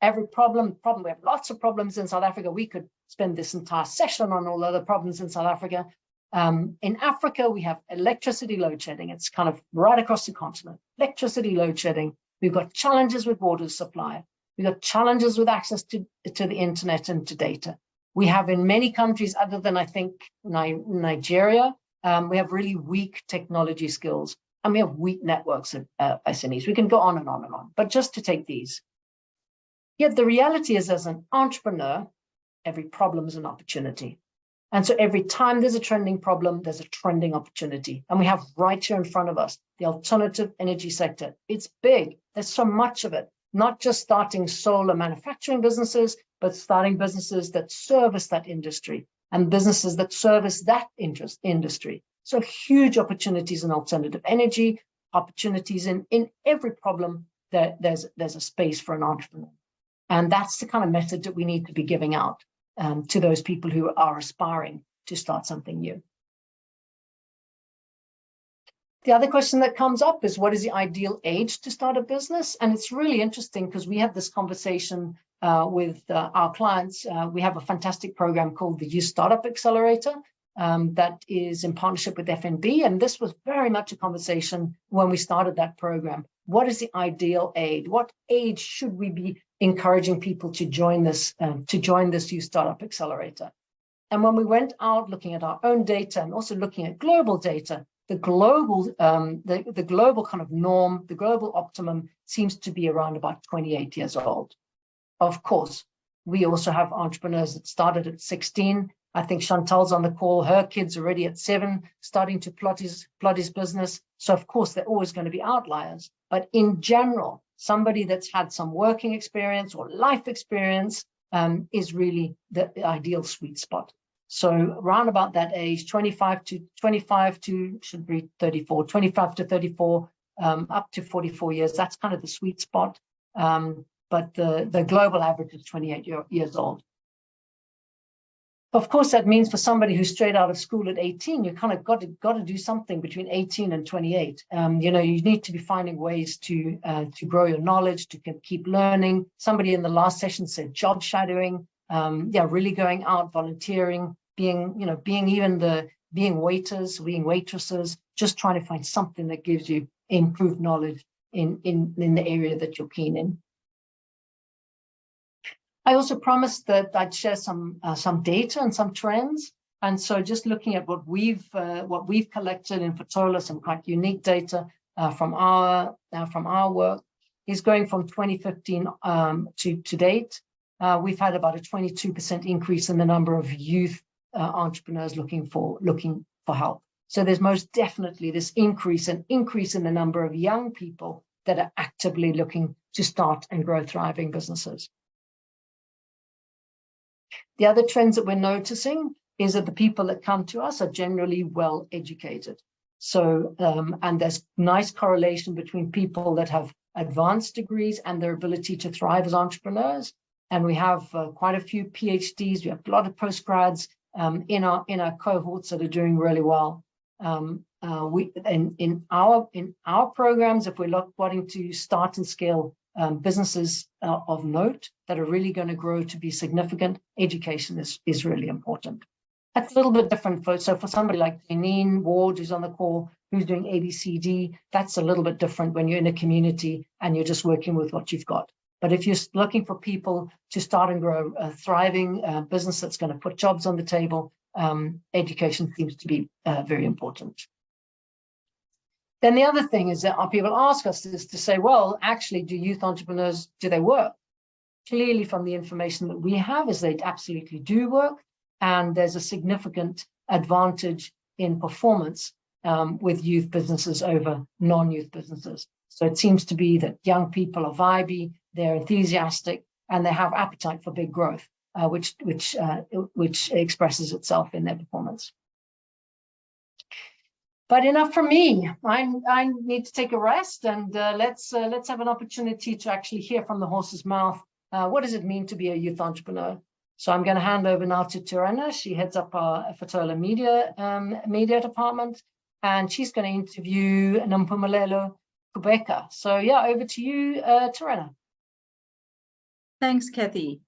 Every problem, we have lots of problems in South Africa. We could spend this entire session on all other problems in South Africa. In Africa, we have electricity load shedding. It's kind of right across the continent. Electricity load shedding. We've got challenges with water supply. We've got challenges with access to the internet and to data. We have in many countries, other than I think Nigeria, we have really weak technology skills, and we have weak networks of SMEs. We can go on and on and on, but just to take these. Yet the reality is, as an entrepreneur, every problem is an opportunity. And so every time there's a trending problem, there's a trending opportunity. And we have right here in front of us, the alternative energy sector. It's big. There's so much of it, not just starting solar manufacturing businesses, but starting businesses that service that industry and businesses that service that industry. So huge opportunities in alternative energy, opportunities in every problem that there's a space for an entrepreneur. And that's the kind of message that we need to be giving out to those people who are aspiring to start something new. The other question that comes up is, what is the ideal age to start a business? And it's really interesting because we have this conversation with our clients. We have a fantastic program called the Youth Startup Accelerator that is in partnership with FNB. And this was very much a conversation when we started that program. What is the ideal age? What age should we be encouraging people to join this Youth Startup Accelerator? And when we went out looking at our own data and also looking at global data, the global kind of norm, the global optimum seems to be around about 28 years old. Of course, we also have entrepreneurs that started at 16. I think Chantal's on the call. Her kid's already at 7, starting to plot his business. So of course, they're always going to be outliers. But in general, somebody that's had some working experience or life experience is really the ideal sweet spot. So around about that age, 25 to should be 34, 25 to 34, up to 44 years. That's kind of the sweet spot. But the global average is 28 years old. Of course, that means for somebody who's straight out of school at 18, you kind of got to do something between 18 and 28. You need to be finding ways to grow your knowledge, to keep learning. Somebody in the last session said job shadowing. Really going out, volunteering, being waiters, being waitresses, just trying to find something that gives you improved knowledge in the area that you're keen in. I also promised that I'd share some data and some trends. And so just looking at what we've collected in Fetola, some quite unique data from our work, is going from 2015 to date. We've had about a 22% increase in the number of youth entrepreneurs looking for help. So there's most definitely this increase in the number of young people that are actively looking to start and grow thriving businesses. The other trends that we're noticing is that the people that come to us are generally well educated. So, and there's nice correlation between people that have advanced degrees and their ability to thrive as entrepreneurs. And we have quite a few PhDs. We have a lot of postgrads in our cohorts that are doing really well. In our programs, if we're wanting to start and scale businesses of note that are really going to grow to be significant, education is really important. That's a little bit different for somebody like Janine Ward, who's on the call, who's doing ABCD, that's a little bit different when you're in a community and you're just working with what you've got. But if you're looking for people to start and grow a thriving business that's going to put jobs on the table, education seems to be very important. Then the other thing is that our people ask us is to say, well, actually, do youth entrepreneurs, do they work? clearly from the information that we have is they absolutely do work, and there's a significant advantage in performance with youth businesses over non-youth businesses. So it seems to be that young people are vibey, they're enthusiastic, and they have appetite for big growth, which expresses itself in their performance. But enough from me. I need to take a rest, and let's have an opportunity to actually hear from the horse's mouth. What does it mean to be a youth entrepreneur? So I'm going to hand over now to Tirena. She heads up our Fetola media department, and she's going to interview Nompumelelo Kubeka. So yeah, over to you, Tirena. Thanks, Kathy.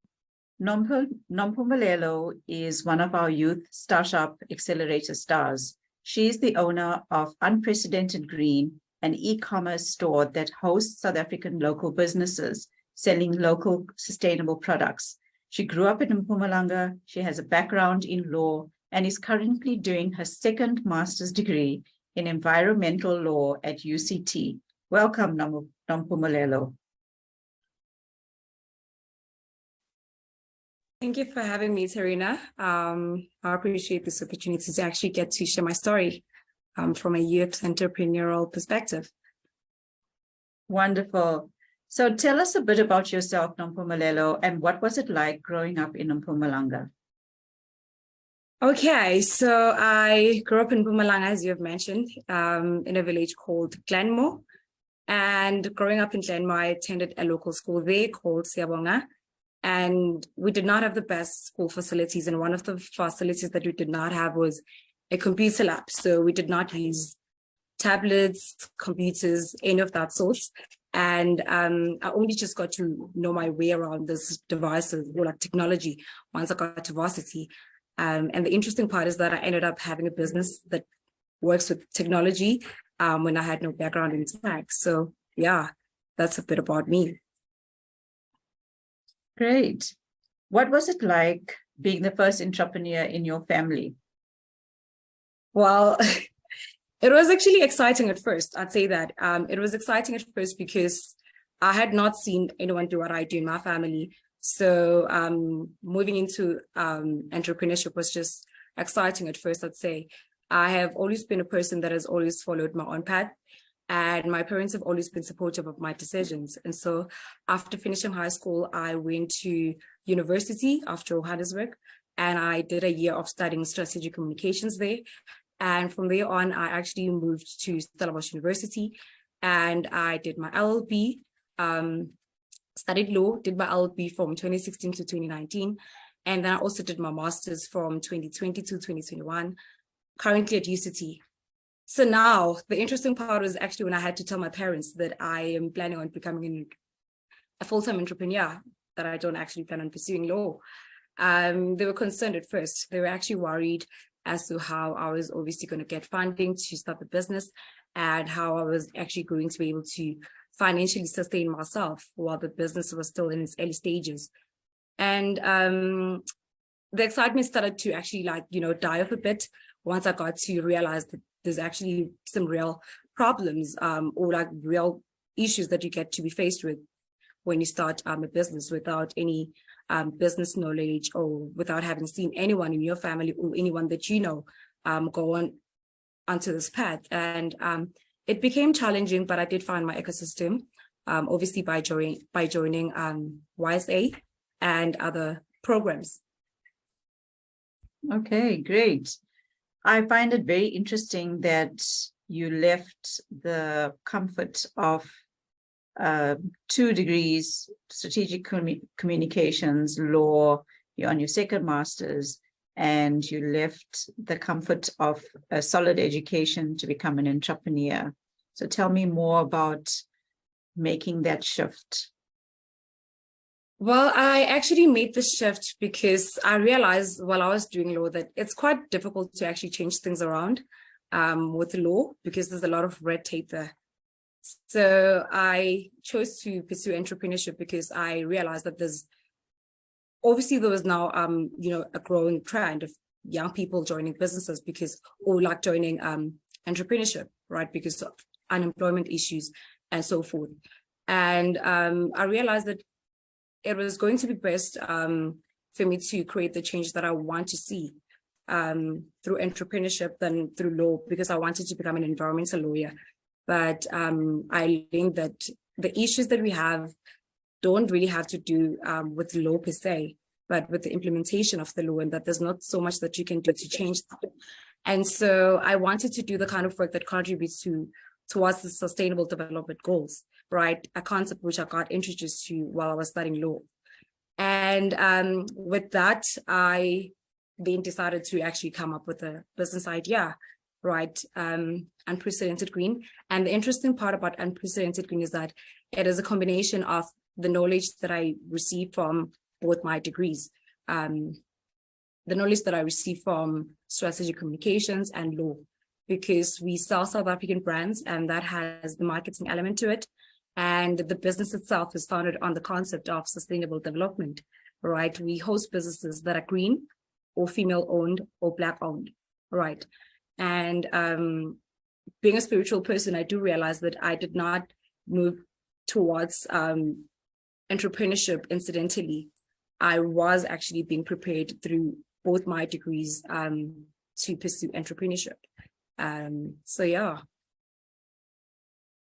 Nompumelelo is one of our youth startup accelerator stars. She is the owner of Unprecedented Green, an e-commerce store that hosts South African local businesses selling local sustainable products. She grew up in Mpumalanga. She has a background in law and is currently doing her second master's degree in environmental law at UCT. Welcome, Nompumelelo. Thank you for having me, Tirena. I appreciate this opportunity to actually get to share my story from a youth entrepreneurial perspective. Wonderful. So tell us a bit about yourself, Nompumelelo, and what was it like growing up in Mpumalanga? Okay, so I grew up in Mpumalanga, as you have mentioned, in a village called Glenmore. And growing up in Glenmore, I attended a local school there called Siyabonga. And we did not have the best school facilities. And one of the facilities that we did not have was a computer lab. So we did not use tablets, computers, any of that sort. And I only just got to know my way around these devices or like technology once I got to varsity. And the interesting part is that I ended up having a business that works with technology when I had no background in tech. So yeah, that's a bit about me. Great. What was it like being the first entrepreneur in your family? Well, it was actually exciting at first. I'd say that it was exciting at first because I had not seen anyone do what I do in my family. So moving into entrepreneurship was just exciting at first, I'd say. I have always been a person that has always followed my own path. And my parents have always been supportive of my decisions. And so after finishing high school, I went to university after Wijnberg, and I did a year of studying strategic communications there. And from there on, I actually moved to Stellenbosch University, and I did my LLB, studied law, did my LLB from 2016 to 2019. And then I also did my master's from 2020 to 2021, currently at UCT. So now the interesting part was actually when I had to tell my parents that I am planning on becoming a full-time entrepreneur, that I don't actually plan on pursuing law. They were concerned at first. They were actually worried as to how I was obviously going to get funding to start the business and how I was actually going to be able to financially sustain myself while the business was still in its early stages. And the excitement started to actually die off a bit once I got to realize that there's actually some real problems or like real issues that you get to be faced with when you start a business without any business knowledge or without having seen anyone in your family or anyone that you know go on onto this path. And it became challenging, but I did find my ecosystem, obviously by joining YSA and other programs. Okay, great. I find it very interesting that you left the comfort of 2 degrees, strategic communications, law, you're on your second master's, and you left the comfort of a solid education to become an entrepreneur. So tell me more about making that shift. Well, I actually made the shift because I realized while I was doing law that it's quite difficult to actually change things around with law because there's a lot of red tape there. So I chose to pursue entrepreneurship because I realized that there was now a growing trend of young people joining businesses or joining entrepreneurship, right? Because of unemployment issues and so forth. And I realized that it was going to be best for me to create the change that I want to see through entrepreneurship than through law, because I wanted to become an environmental lawyer. But I learned that the issues that we have don't really have to do with law per se, but with the implementation of the law, and that there's not so much that you can do to change that. And so I wanted to do the kind of work that contributes towards the sustainable development goals, right? A concept which I got introduced to while I was studying law. And with that, I then decided to actually come up with a business idea, right? Unprecedented Green. And the interesting part about Unprecedented Green is that it is a combination of the knowledge that I received from both my degrees, the knowledge that I received from strategic communications and law, because we sell South African brands and that has the marketing element to it. And the business itself is founded on the concept of sustainable development, right? We host businesses that are green or female owned or Black owned, right? And being a spiritual person, I do realize that I did not move towards entrepreneurship incidentally. I was actually being prepared through both my degrees to pursue entrepreneurship. So yeah.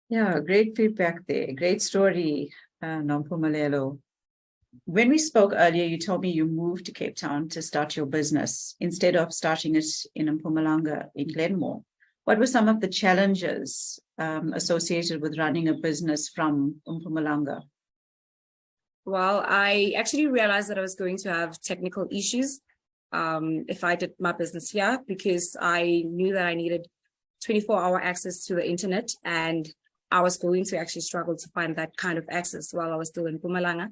Yeah, great feedback there. Great story, Nompumelelo. When we spoke earlier, you told me you moved to Cape Town to start your business instead of starting it in Mpumalanga in Glenmore. What were some of the challenges associated with running a business from Mpumalanga? Well, I actually realized that I was going to have technical issues if I did my business here, because I knew that I needed 24-hour access to the internet, and I was going to actually struggle to find that kind of access while I was still in Mpumalanga.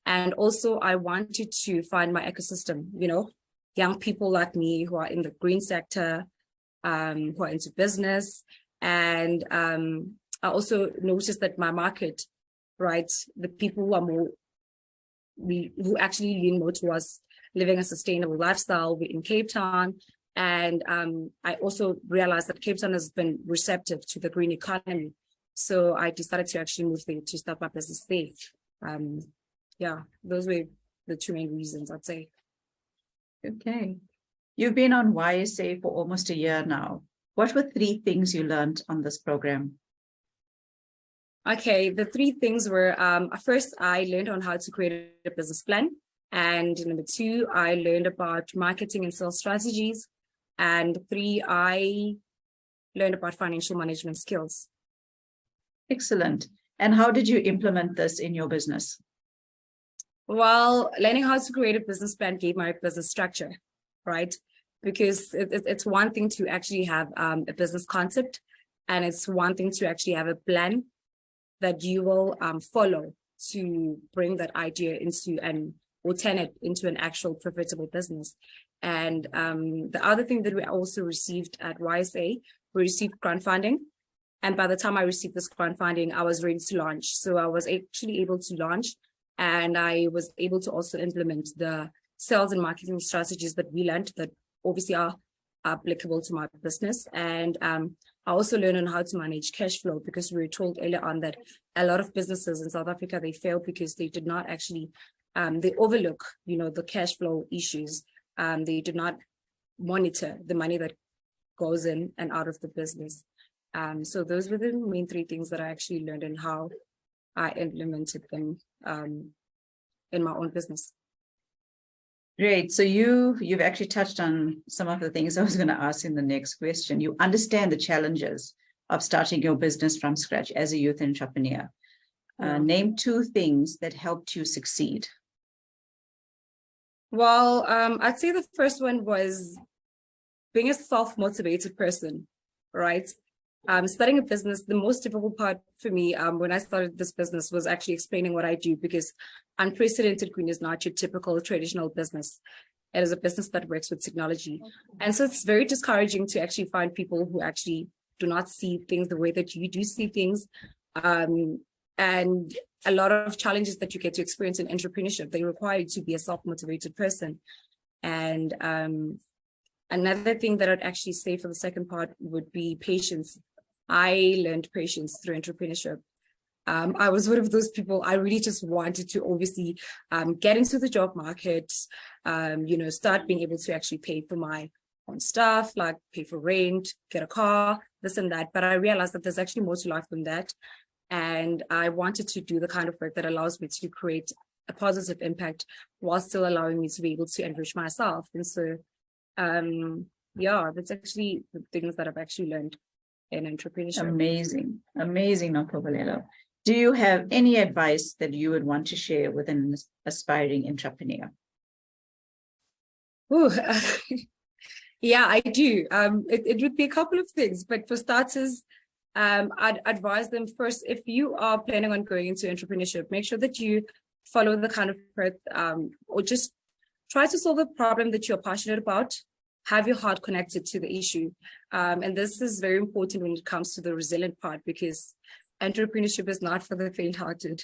And also I wanted to find my ecosystem, you know, young people like me who are in the green sector, who are into business. And I also noticed that my market, right, the people who are more, who actually lean more towards living a sustainable lifestyle in Cape Town. And I also realized that Cape Town has been receptive to the green economy. So I decided to actually move there to start my business there. Yeah, those were the two main reasons, I'd say. Okay. You've been on YSA for almost a year now. What were 3 things you learned on this program? Okay, the 3 things were, first, I learned on how to create a business plan. And number 2, I learned about marketing and sales strategies. And 3, I learned about financial management skills. Excellent. And how did you implement this in your business? Well, learning how to create a business plan gave my business structure, right? Because it's one thing to actually have a business concept, and it's one thing to actually have a plan that you will follow to bring that idea into or turn it into an actual profitable business. And the other thing that we also received at YSA, we received grant funding. And by the time I received this grant funding, I was ready to launch. So I was actually able to launch, and I was able to also implement the sales and marketing strategies that we learned that obviously are applicable to my business. And I also learned on how to manage cash flow, because we were told earlier on that a lot of businesses in South Africa, they fail because they did not actually, they overlook, you know, the cash flow issues. They did not monitor the money that goes in and out of the business. So those were the main 3 things that I actually learned and how I implemented them in my own business. Great. So you've actually touched on some of the things I was going to ask in the next question. You understand the challenges of starting your business from scratch as a youth entrepreneur. Name 2 things that helped you succeed. Well, I'd say the first one was being a self-motivated person, right? Starting a business, the most difficult part for me when I started this business was actually explaining what I do, because Unprecedented Green is not your typical traditional business. It is a business that works with technology. And so it's very discouraging to actually find people who actually do not see things the way that you do see things. And a lot of challenges that you get to experience in entrepreneurship, they require you to be a self-motivated person. And another thing that I'd actually say for the second part would be patience. I learned patience through entrepreneurship. I was one of those people. I really just wanted to obviously get into the job market, start being able to actually pay for my own stuff, like pay for rent, get a car, this and that. But I realized that there's actually more to life than that. And I wanted to do the kind of work that allows me to create a positive impact while still allowing me to be able to enrich myself. And so, that's actually the things that I've actually learned in entrepreneurship. Amazing, amazing, Nompumelelo. Do you have any advice that you would want to share with an aspiring entrepreneur? Ooh, yeah, I do. It would be a couple of things, but for starters, I'd advise them first, if you are planning on going into entrepreneurship, make sure that you follow the kind of path, or just try to solve a problem that you're passionate about. Have your heart connected to the issue. And this is very important when it comes to the resilient part, because entrepreneurship is not for the faint-hearted.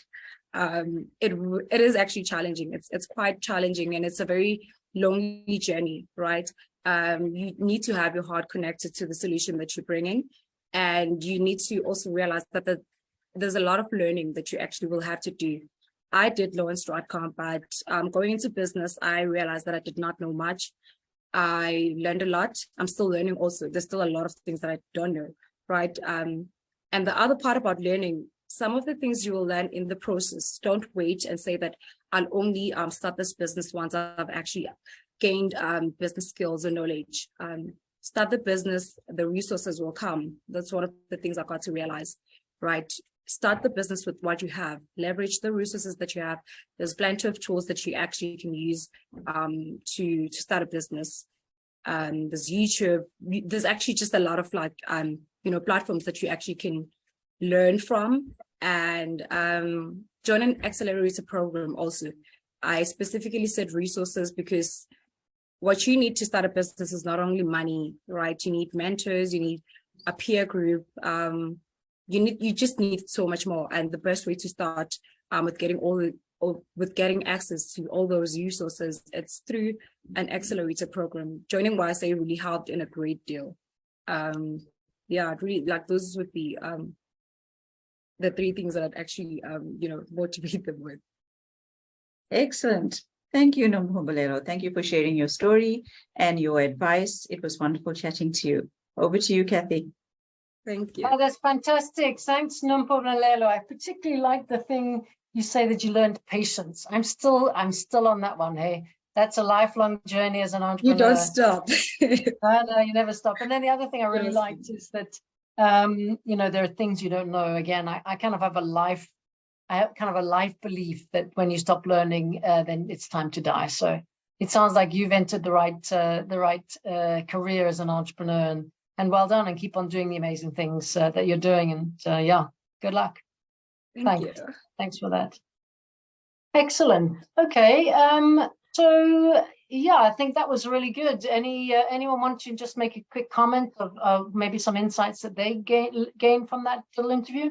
It is actually challenging. It's quite challenging, and it's a very lonely journey, right? You need to have your heart connected to the solution that you're bringing. And you need to also realize that there's a lot of learning that you actually will have to do. I did law and StratCom, but going into business, I realized that I did not know much. I learned a lot. I'm still learning also. There's still a lot of things that I don't know, right? And the other part about learning, some of the things you will learn in the process. Don't wait and say that I'll only start this business once I've actually gained business skills or knowledge. Start the business, the resources will come. That's one of the things I got to realize, right? Start the business with what you have, leverage the resources that you have. There's plenty of tools that you actually can use to start a business. There's YouTube, there's actually just a lot of platforms that you actually can learn from, and join an accelerator program also. I specifically said resources because what you need to start a business is not only money, right? You need mentors, you need a peer group, you just need so much more. And the best way to start with getting access to all those resources, it's through an accelerator program. Joining YSA really helped in a great deal. I'd really like, those would be the three things that I'd actually motivate them with. Excellent. Thank you, Nompumelelo. Thank you for sharing your story and your advice. It was wonderful chatting to you. Over to you, Kathy. Thank you. Oh, that's fantastic. Thanks, Nompumelelo. I particularly like the thing you say that you learned patience. I'm still on that one. Hey, that's a lifelong journey as an entrepreneur. You don't stop. No, you never stop. And then the other thing I really liked is that there are things you don't know. Again, I kind of have a life belief that when you stop learning, then it's time to die. So it sounds like you've entered the right career as an entrepreneur, and well done, and keep on doing the amazing things that you're doing. And good luck. Thanks for that. Excellent. Okay. So I think that was really good. Anyone want to just make a quick comment of maybe some insights that they gained from that little interview?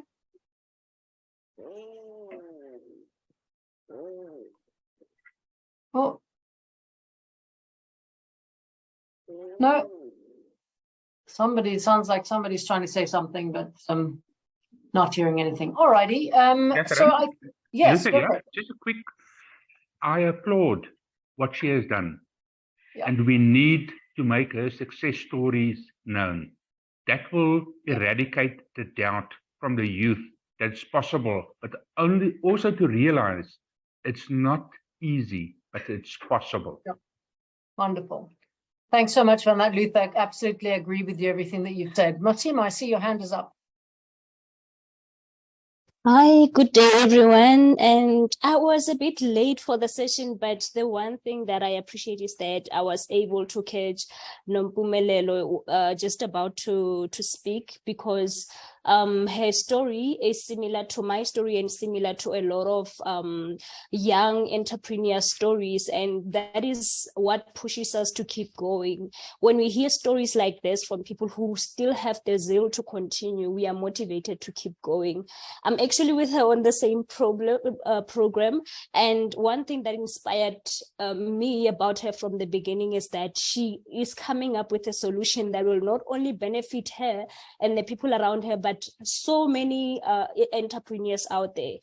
Oh. No. Sounds like somebody's trying to say something, but I'm not hearing anything. All righty. Yes, go for it. Just a quick, I applaud what she has done. Yeah. And we need to make her success stories known. That will eradicate the doubt from the youth that it's possible, but also to realize it's not easy, but it's possible. Yeah. Wonderful. Thanks so much for that, Luther. I absolutely agree with you, everything that you've said. Massimo, I see your hand is up. Hi, good day, everyone. And I was a bit late for the session, but the one thing that I appreciate is that I was able to catch Nompumelelo just about to speak, because her story is similar to my story and similar to a lot of young entrepreneur stories. And that is what pushes us to keep going. When we hear stories like this from people who still have the zeal to continue, we are motivated to keep going. I'm actually with her on the same program. And one thing that inspired me about her from the beginning is that she is coming up with a solution that will not only benefit her and the people around her, but but so many entrepreneurs out there.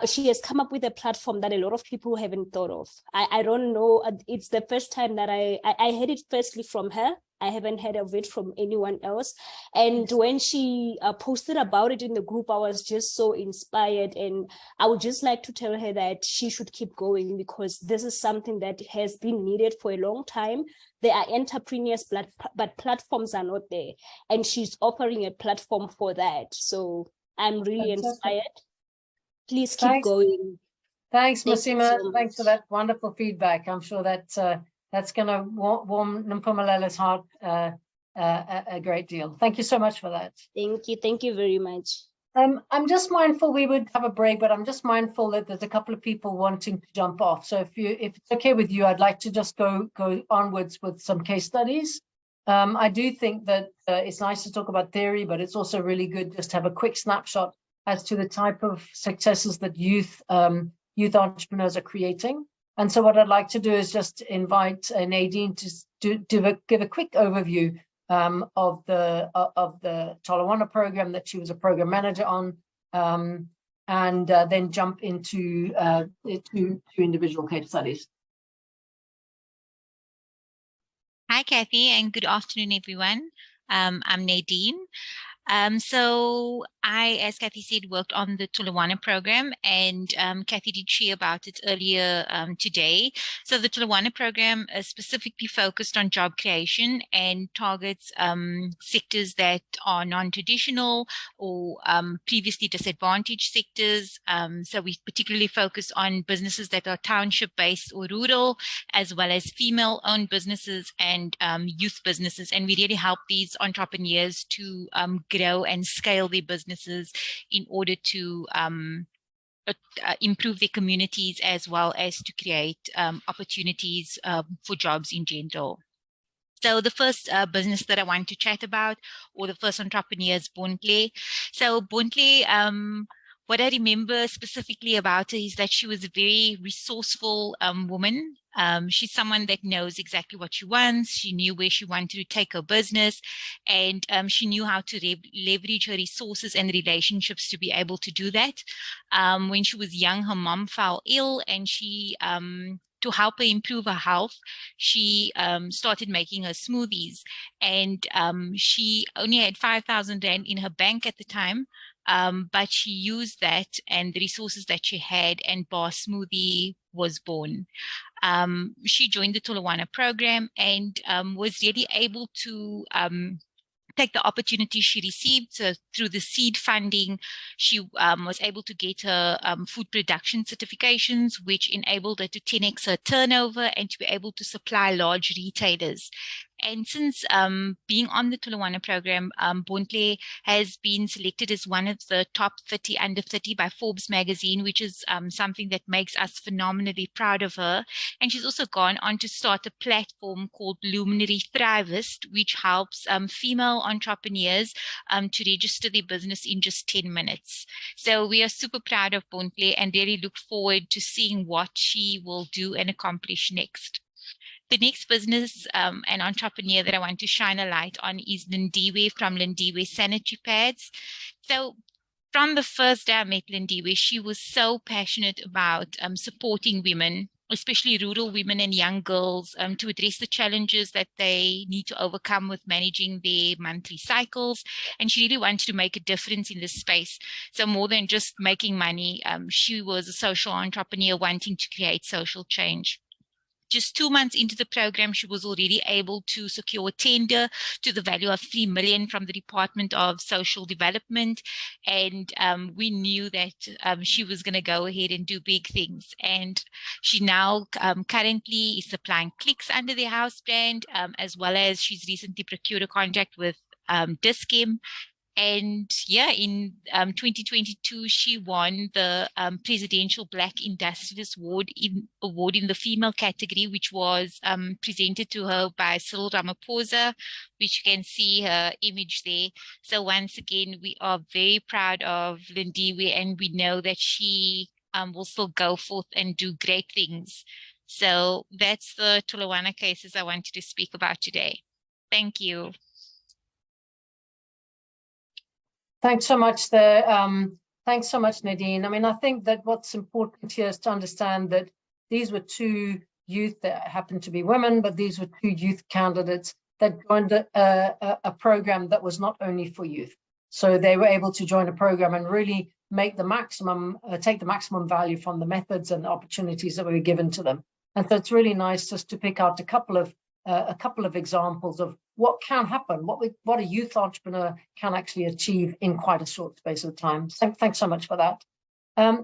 She has come up with a platform that a lot of people haven't thought of. I don't know. It's the first time that I heard it firstly from her. I haven't heard of it from anyone else. And when she posted about it in the group, I was just so inspired. And I would just like to tell her that she should keep going, because this is something that has been needed for a long time. There are entrepreneurs, but platforms are not there. And she's offering a platform for that. So I'm really inspired. Please keep going. Thanks, Masima. So thanks for that wonderful feedback. I'm sure that that's going to warm Mpumelela's heart a great deal. Thank you so much for that. Thank you. Thank you very much. I'm just mindful we would have a break, but I'm just mindful that there's a couple of people wanting to jump off. So if it's okay with you, I'd like to just go onwards with some case studies. I do think that it's nice to talk about theory, but it's also really good just to have a quick snapshot as to the type of successes that youth entrepreneurs are creating. And so what I'd like to do is just invite Nadine to give a quick overview of the Tolawana program that she was a program manager on, and then jump into two individual case studies. Hi, Kathy, and good afternoon, everyone. I'm Nadine. So I, as Kathy said, worked on the Tolawana program, and Kathy did share about it earlier today. So the Tolawana program is specifically focused on job creation and targets sectors that are non-traditional or previously disadvantaged sectors. So we particularly focus on businesses that are township-based or rural, as well as female-owned businesses and youth businesses. And we really help these entrepreneurs to grow and scale their businesses in order to improve their communities, as well as to create opportunities for jobs in general. So the first business that I want to chat about, or the first entrepreneur, is Bontle. So Bontle, what I remember specifically about her is that she was a very resourceful woman. She's someone that knows exactly what she wants. She knew where she wanted to take her business, and she knew how to leverage her resources and relationships to be able to do that. When she was young, her mom fell ill, and she to help her improve her health, she started making her smoothies, and she only had 5,000 Rand in her bank at the time. But she used that and the resources that she had, and Bar Smoothie was born. She joined the Tolawana program and was really able to take the opportunity she received. So through the seed funding, she was able to get her food production certifications, which enabled her to 10x her turnover and to be able to supply large retailers. And since being on the Tolawana program, Bontle has been selected as one of the top 30 under 30 by Forbes magazine, which is something that makes us phenomenally proud of her. And she's also gone on to start a platform called Luminary Thrivist, which helps female entrepreneurs to register their business in just 10 minutes. So we are super proud of Bontle and really look forward to seeing what she will do and accomplish next. The next business and entrepreneur that I want to shine a light on is Lindiwe from Lindiwe Sanitary Pads. So from the first day I met Lindiwe, she was so passionate about supporting women, especially rural women and young girls, to address the challenges that they need to overcome with managing their monthly cycles. And she really wanted to make a difference in this space. So more than just making money, she was a social entrepreneur wanting to create social change. Just 2 months into the program, she was already able to secure a tender to the value of 3 million from the Department of Social Development. And we knew that she was going to go ahead and do big things. And she now currently is supplying clicks under their house brand, as well as she's recently procured a contract with Dis-Chem. And yeah, in 2022, she won the Presidential Black Industrialist Award in the female category, which was presented to her by Cyril Ramaphosa, which you can see her image there. So once again, we are very proud of Lindiwe, and we know that she will still go forth and do great things. So that's the Tolawana cases I wanted to speak about today. Thank you. Thanks so much there. Thanks so much, Nadine. I mean, I think that what's important here is to understand that these were two youth that happened to be women, but these were two youth candidates that joined a program that was not only for youth. So they were able to join a program and really make the maximum, take the maximum value from the methods and the opportunities that were given to them. And so it's really nice just to pick out a couple of examples of what can happen, what a youth entrepreneur can actually achieve in quite a short space of time. So thanks so much for that.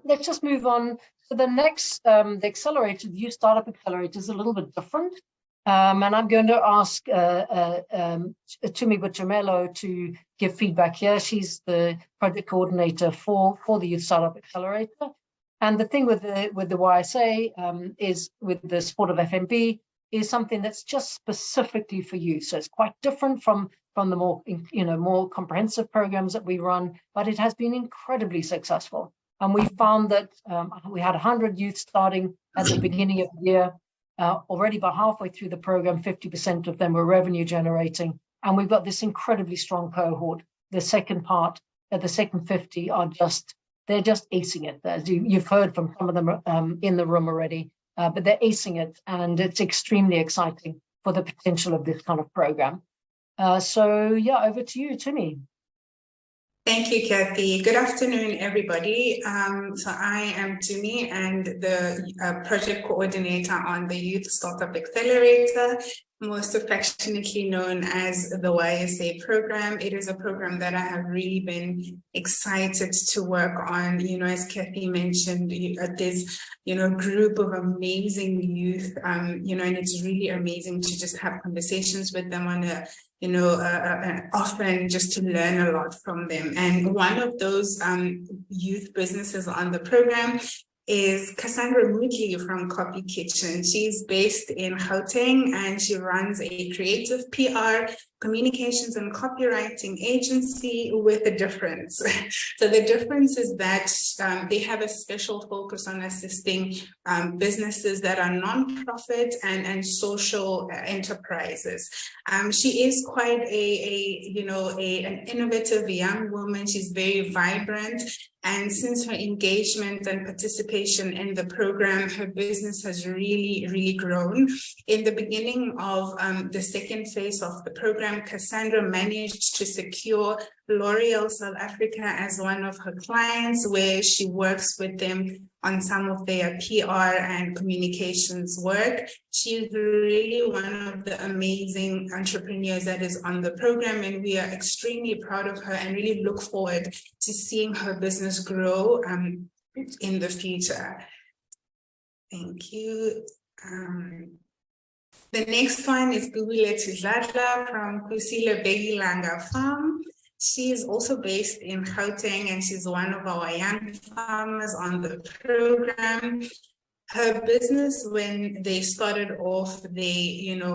Let's just move on. So the next, the accelerator, the Youth Startup Accelerator is a little bit different. And I'm going to ask Tumi Butchermello to give feedback here. She's the project coordinator for the Youth Startup Accelerator. And the thing with the YSA is, with the support of FNB, is something that's just specifically for youth. So it's quite different from the more comprehensive programs that we run, but it has been incredibly successful. And we found that we had 100 youth starting at the beginning of the year. Already by halfway through the program, 50% of them were revenue generating. And we've got this incredibly strong cohort. The second part, the second 50 are they're just acing it. As you've heard from some of them in the room already, but they're acing it. And it's extremely exciting for the potential of this kind of program. So yeah, over to you, Tumi. Thank you, Kathy. Good afternoon, everybody. So I am Tumi and the project coordinator on the Youth Startup Accelerator, most affectionately known as the YSA program. It is a program that I have really been excited to work on. You know, as Kathy mentioned, there's, group of amazing youth, and it's really amazing to just have conversations with them on often just to learn a lot from them. And one of those youth businesses on the program is Cassandra Moodley from Copy Kitchen. She's based in Gauteng and she runs a creative PR, communications and copywriting agency with a difference. So the difference is that they have a special focus on assisting businesses that are non-profit and social enterprises. She is quite an innovative young woman. She's very vibrant. And since her engagement and participation in the program, her business has really, really grown. In the beginning of the second phase of the program, Cassandra managed to secure L'Oreal South Africa as one of her clients, where she works with them on some of their PR and communications work. She's really one of the amazing entrepreneurs that is on the program, and we are extremely proud of her and really look forward to seeing her business grow in the future. Thank you. The next one is Gugule Tizatla from Kusile Begilanga Farm. She is also based in Gauteng and she's one of our young farmers on the program. Her business, when they started off,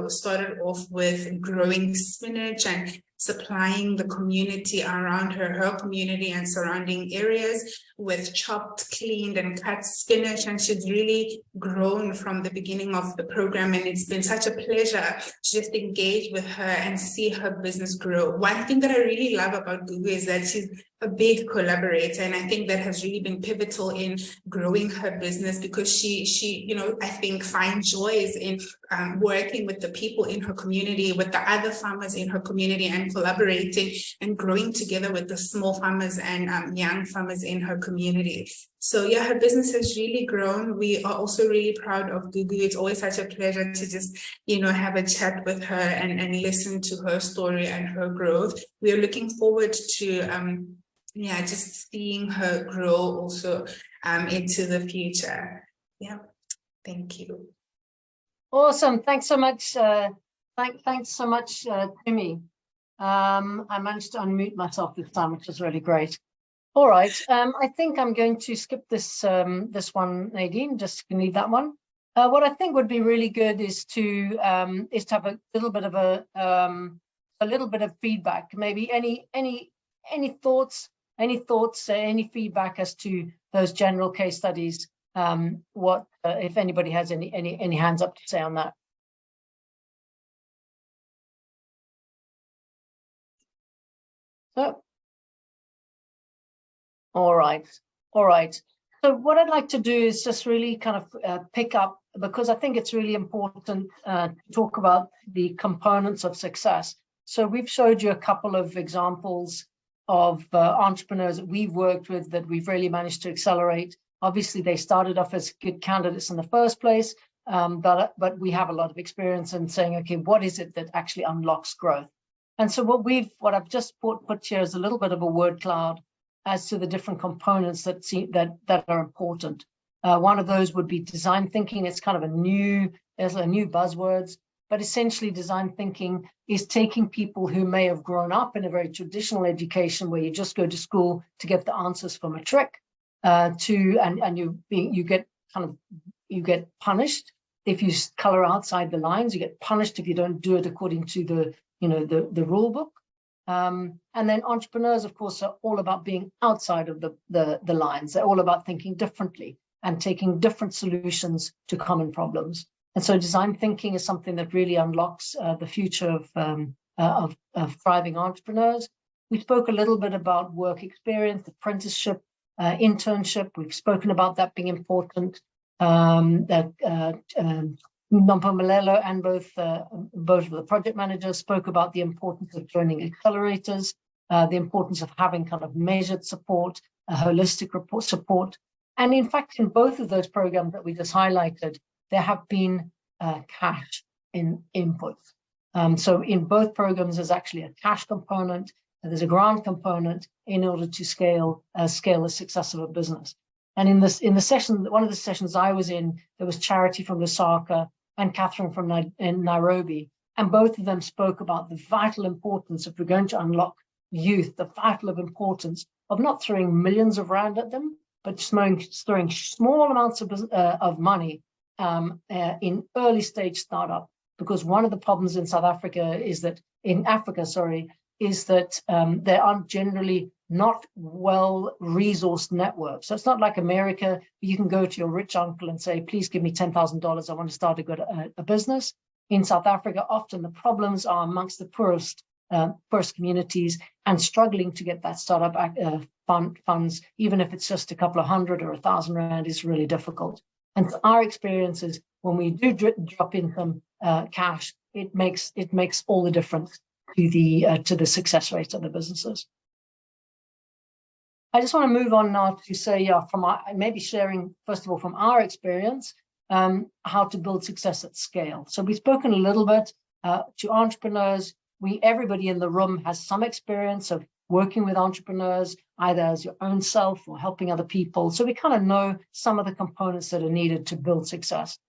started off with growing spinach and supplying the community around her community and surrounding areas with chopped, cleaned, and cut spinach. And she's really grown from the beginning of the program. And it's been such a pleasure to just engage with her and see her business grow. One thing that I really love about Gugu is that she's a big collaborator. And I think that has really been pivotal in growing her business, because she I think finds joys in working with the people in her community, with the other farmers in her community, and collaborating and growing together with the small farmers and young farmers in her community. So yeah, her business has really grown. We are also really proud of Gugu. It's always such a pleasure to just, have a chat with her and listen to her story and her growth. We are looking forward to just seeing her grow also into the future. Yeah, thank you. Awesome. Thanks so much. Thanks so much, Tumi. I managed to unmute myself this time, which is really great. All right. I think I'm going to skip this one, Nadine. Just leave that one. What I think would be really good is to have a little bit of feedback. Maybe any thoughts, any feedback as to those general case studies. What if anybody has any hands up to say on that? So All right. All right. So what I'd like to do is just really kind of pick up, because I think it's really important to talk about the components of success. So we've showed you a couple of examples of entrepreneurs that we've worked with that we've really managed to accelerate. Obviously, they started off as good candidates in the first place, but we have a lot of experience in saying, okay, what is it that actually unlocks growth? And so what I've just put here is a little bit of a word cloud as to the different components that are important. One of those would be design thinking. It's kind of a new buzzwords, but essentially design thinking is taking people who may have grown up in a very traditional education where you just go to school to get the answers from a trick, you get punished if you color outside the lines. You get punished if you don't do it according to the rule book. And then entrepreneurs, of course, are all about being outside of the lines. They're all about thinking differently and taking different solutions to common problems. And so design thinking is something that really unlocks the future of thriving entrepreneurs. We spoke a little bit about work experience, apprenticeship, internship. We've spoken about that being important. Nompumelelo and both of the project managers spoke about the importance of joining accelerators, the importance of having kind of measured support, holistic support. And in fact, in both of those programs that we just highlighted, there have been cash in inputs. So in both programs, there's actually a cash component, and there's a grant component in order to scale the success of a business. And in the session, one of the sessions I was in, there was Charity from Lusaka and Catherine from Nairobi, and both of them spoke about the vital importance, if we're going to unlock youth, the vital importance of not throwing millions of rand at them, but throwing small amounts of money in early stage startup. Because one of the problems in Africa is that there aren't generally not well-resourced networks. So it's not like America, you can go to your rich uncle and say, please give me $10,000, I want to start a business. In South Africa, often the problems are amongst the poorest communities and struggling to get that startup funds, even if it's just a couple of hundred or 1,000 rand, is really difficult. And our experience is when we do drop in some cash, it makes all the difference to the success rate of the businesses. I just want to move on now to say, maybe sharing, first of all, from our experience, how to build success at scale. So we've spoken a little bit to entrepreneurs. Everybody in the room has some experience of working with entrepreneurs, either as your own self or helping other people. So we kind of know some of the components that are needed to build success.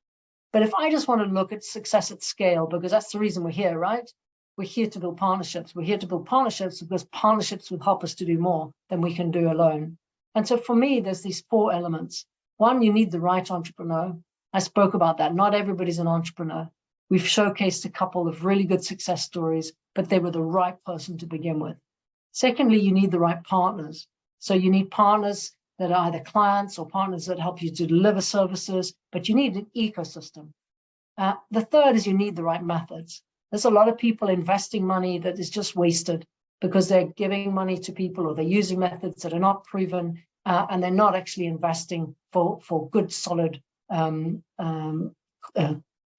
But if I just want to look at success at scale, because that's the reason we're here, right? We're here to build partnerships. We're here to build partnerships because partnerships will help us to do more than we can do alone. And so for me, there's these 4 elements. One, you need the right entrepreneur. I spoke about that. Not everybody's an entrepreneur. We've showcased a couple of really good success stories, but they were the right person to begin with. Secondly, you need the right partners. So you need partners that are either clients or partners that help you to deliver services, but you need an ecosystem. The third is you need the right methods. There's a lot of people investing money that is just wasted because they're giving money to people or they're using methods that are not proven and they're not actually investing for good, solid,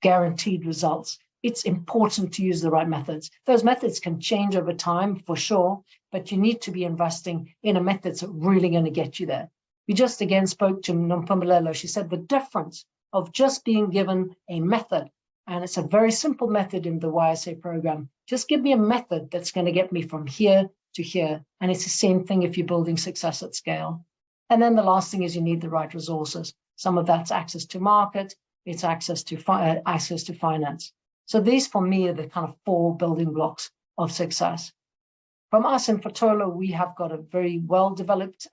guaranteed results. It's important to use the right methods. Those methods can change over time for sure, but you need to be investing in a method that's really going to get you there. We just again spoke to Nompumelelo. She said the difference of just being given a method, and it's a very simple method in the YSA program. Just give me a method that's going to get me from here to here. And it's the same thing if you're building success at scale. And then the last thing is you need the right resources. Some of that's access to market, it's access to finance. So these for me are the kind of 4 building blocks of success. From us in Fetola, we have got a very well-developed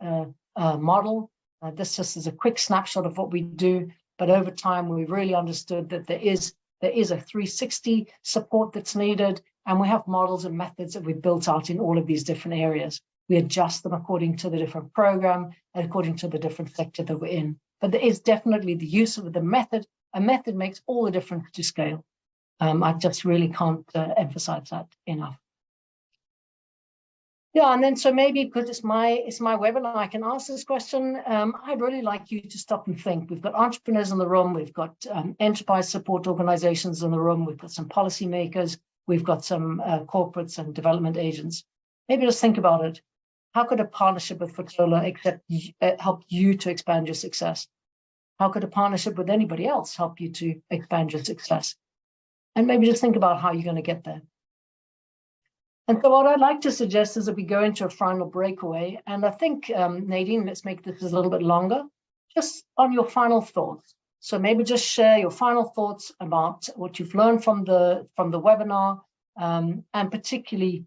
model. This just is a quick snapshot of what we do, but over time we really understood that there is a 360 support that's needed, and we have models and methods that we've built out in all of these different areas. We adjust them according to the different program and according to the different sector that we're in. But there is definitely the use of the method. A method makes all the difference to scale. I just really can't emphasize that enough. Yeah, and then so maybe because it's my webinar, I can ask this question. I'd really like you to stop and think. We've got entrepreneurs in the room. We've got enterprise support organizations in the room. We've got some policymakers. We've got some corporates and development agents. Maybe just think about it. How could a partnership with Fetola help you to expand your success? How could a partnership with anybody else help you to expand your success? And maybe just think about how you're going to get there. And so what I'd like to suggest is that we go into a final breakaway. And I think, Nadine, let's make this a little bit longer, just on your final thoughts. So maybe just share your final thoughts about what you've learned from the webinar, and particularly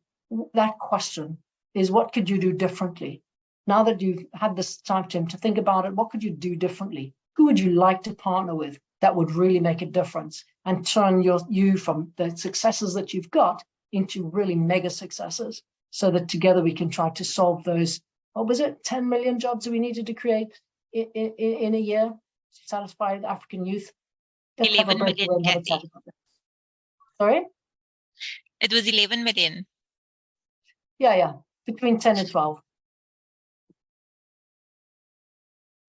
that question is, what could you do differently? Now that you've had this time, Tim, to think about it, what could you do differently? Who would you like to partner with that would really make a difference and turn you from the successes that you've got into really mega successes, so that together we can try to solve those, what was it, 10 million jobs that we needed to create in a year to satisfy the African youth? 11 million, Kathy. Sorry? It was 11 million. Yeah, between 10 and 12.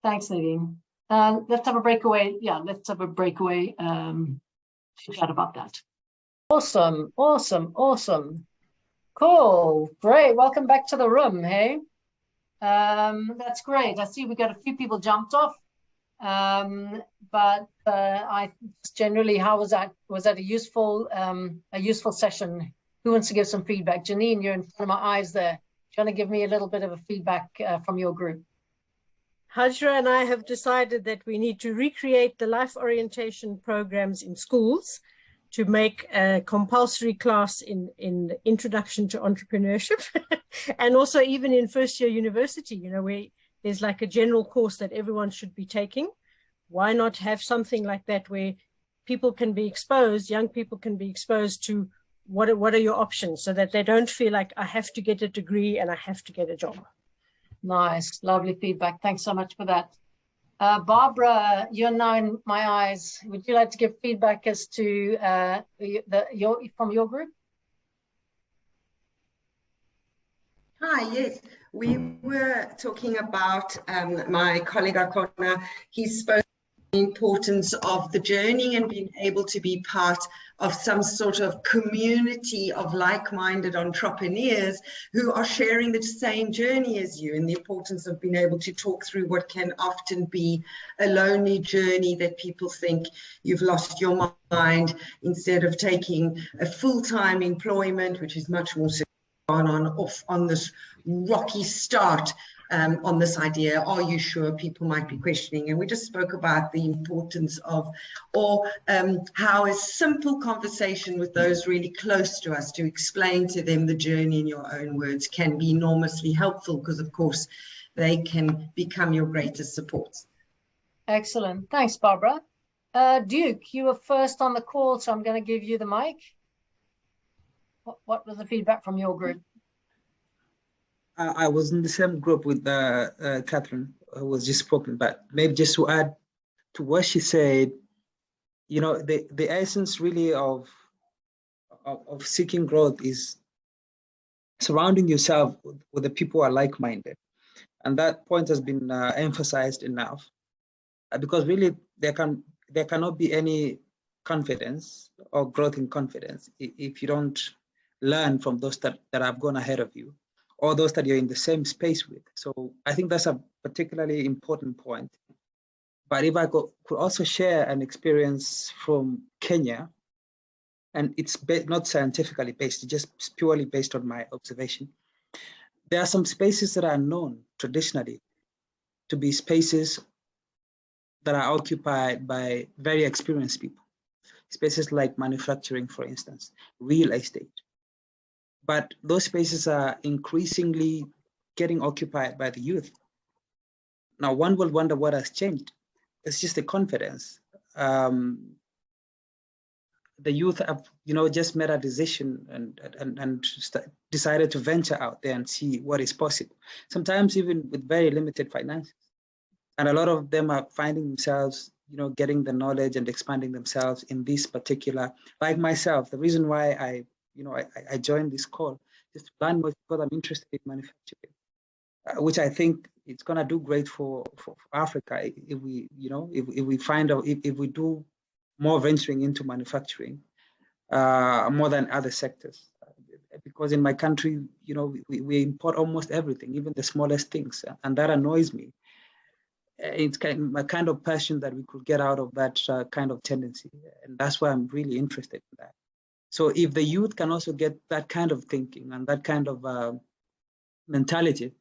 Thanks, Nadine. Let's have a breakaway. Yeah, let's have a breakaway to chat about that. Awesome. Cool, great. Welcome back to the room, hey? That's great. I see we got a few people jumped off. But I generally, how was that? Was that a useful session? Who wants to give some feedback? Janine, you're in front of my eyes there. Do you want to give me a little bit of a feedback from your group? Hajra and I have decided that we need to recreate the life orientation programs in schools to make a compulsory class in introduction to entrepreneurship and also even in first year university, you know, where there's like a general course that everyone should be taking. Why not have something like that where people can be exposed, young people can be exposed to what are your options, so that they don't feel like I have to get a degree and I have to get a job. Nice, lovely feedback. Thanks so much for that. Barbara, you're now in my eyes. Would you like to give feedback as to from your group? Hi, yes. We were talking about my colleague Akona. He spoke the importance of the journey and being able to be part of some sort of community of like-minded entrepreneurs who are sharing the same journey as you, and the importance of being able to talk through what can often be a lonely journey that people think you've lost your mind, instead of taking a full-time employment, which is much more on this rocky start. On this idea, are you sure? People might be questioning, and we just spoke about the importance of, how a simple conversation with those really close to us, to explain to them the journey in your own words, can be enormously helpful, because of course they can become your greatest support. Excellent, thanks, Barbara. Duke, you were first on the call, so I'm going to give you the mic. What was the feedback from your group? I was in the same group with Catherine, who was just spoken, but maybe just to add to what she said, you know, the essence really of seeking growth is surrounding yourself with the people who are like-minded. And that point has been emphasized enough, because really there cannot be any confidence or growth in confidence if you don't learn from those that have gone ahead of you, or those that you're in the same space with. So I think that's a particularly important point. But if I could also share an experience from Kenya, and it's not scientifically based, it's just purely based on my observation. There are some spaces that are known traditionally to be spaces that are occupied by very experienced people. Spaces like manufacturing, for instance, real estate. But those spaces are increasingly getting occupied by the youth. Now, one will wonder what has changed. It's just the confidence. The youth have, just made a decision and decided to venture out there and see what is possible. Sometimes even with very limited finances. And a lot of them are finding themselves, getting the knowledge and expanding themselves in this particular, like myself. The reason why I joined this call just to learn more because I'm interested in manufacturing, which I think it's gonna do great for Africa if we, if we find out if we do more venturing into manufacturing, more than other sectors. Because in my country, we import almost everything, even the smallest things, and that annoys me. It's a kind of passion that we could get out of that kind of tendency, and that's why I'm really interested in that. So if the youth can also get that kind of thinking and that kind of mentality,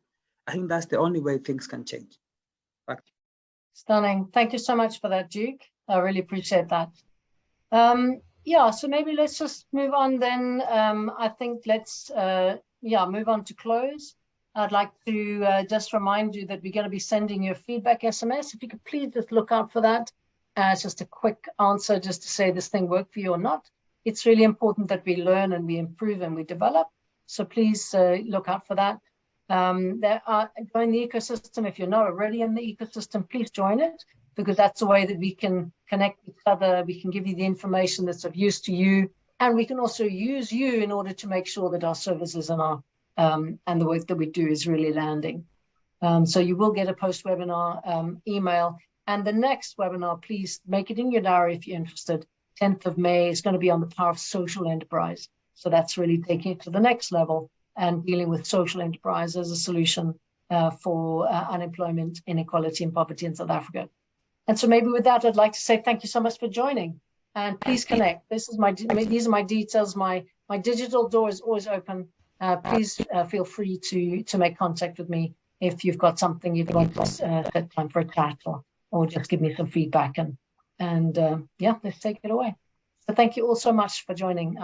I think that's the only way things can change. Stunning. Thank you so much for that, Duke. I really appreciate that. Yeah, so maybe let's just move on then. I think let's move on to close. I'd like to just remind you that we're going to be sending you a feedback SMS. If you could please just look out for that. It's just a quick answer just to say this thing worked for you or not. It's really important that we learn and we improve and we develop. So please look out for that. Join the ecosystem. If you're not already in the ecosystem, please join it, because that's a way that we can connect with each other. We can give you the information that's of use to you, and we can also use you in order to make sure that our services and our and the work that we do is really landing. So you will get a post-webinar email, and the next webinar, please make it in your diary if you're interested. 10th of May is going to be on the power of social enterprise. So that's really taking it to the next level and dealing with social enterprise as a solution for unemployment, inequality, and poverty in South Africa. And so maybe with that, I'd like to say thank you so much for joining, and please connect. These are my details. My digital door is always open. Please feel free to make contact with me if you've got something you'd want to set time for a chat, or just give me some feedback, and yeah, let's take it away. So thank you all so much for joining.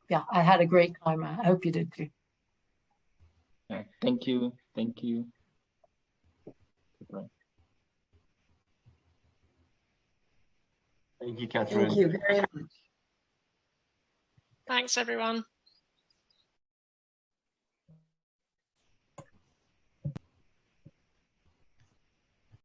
Yeah, I had a great time. I hope you did too. Yeah, thank you. Thank you. Goodbye. Thank you, Catherine. Thank you very much. Thanks, everyone.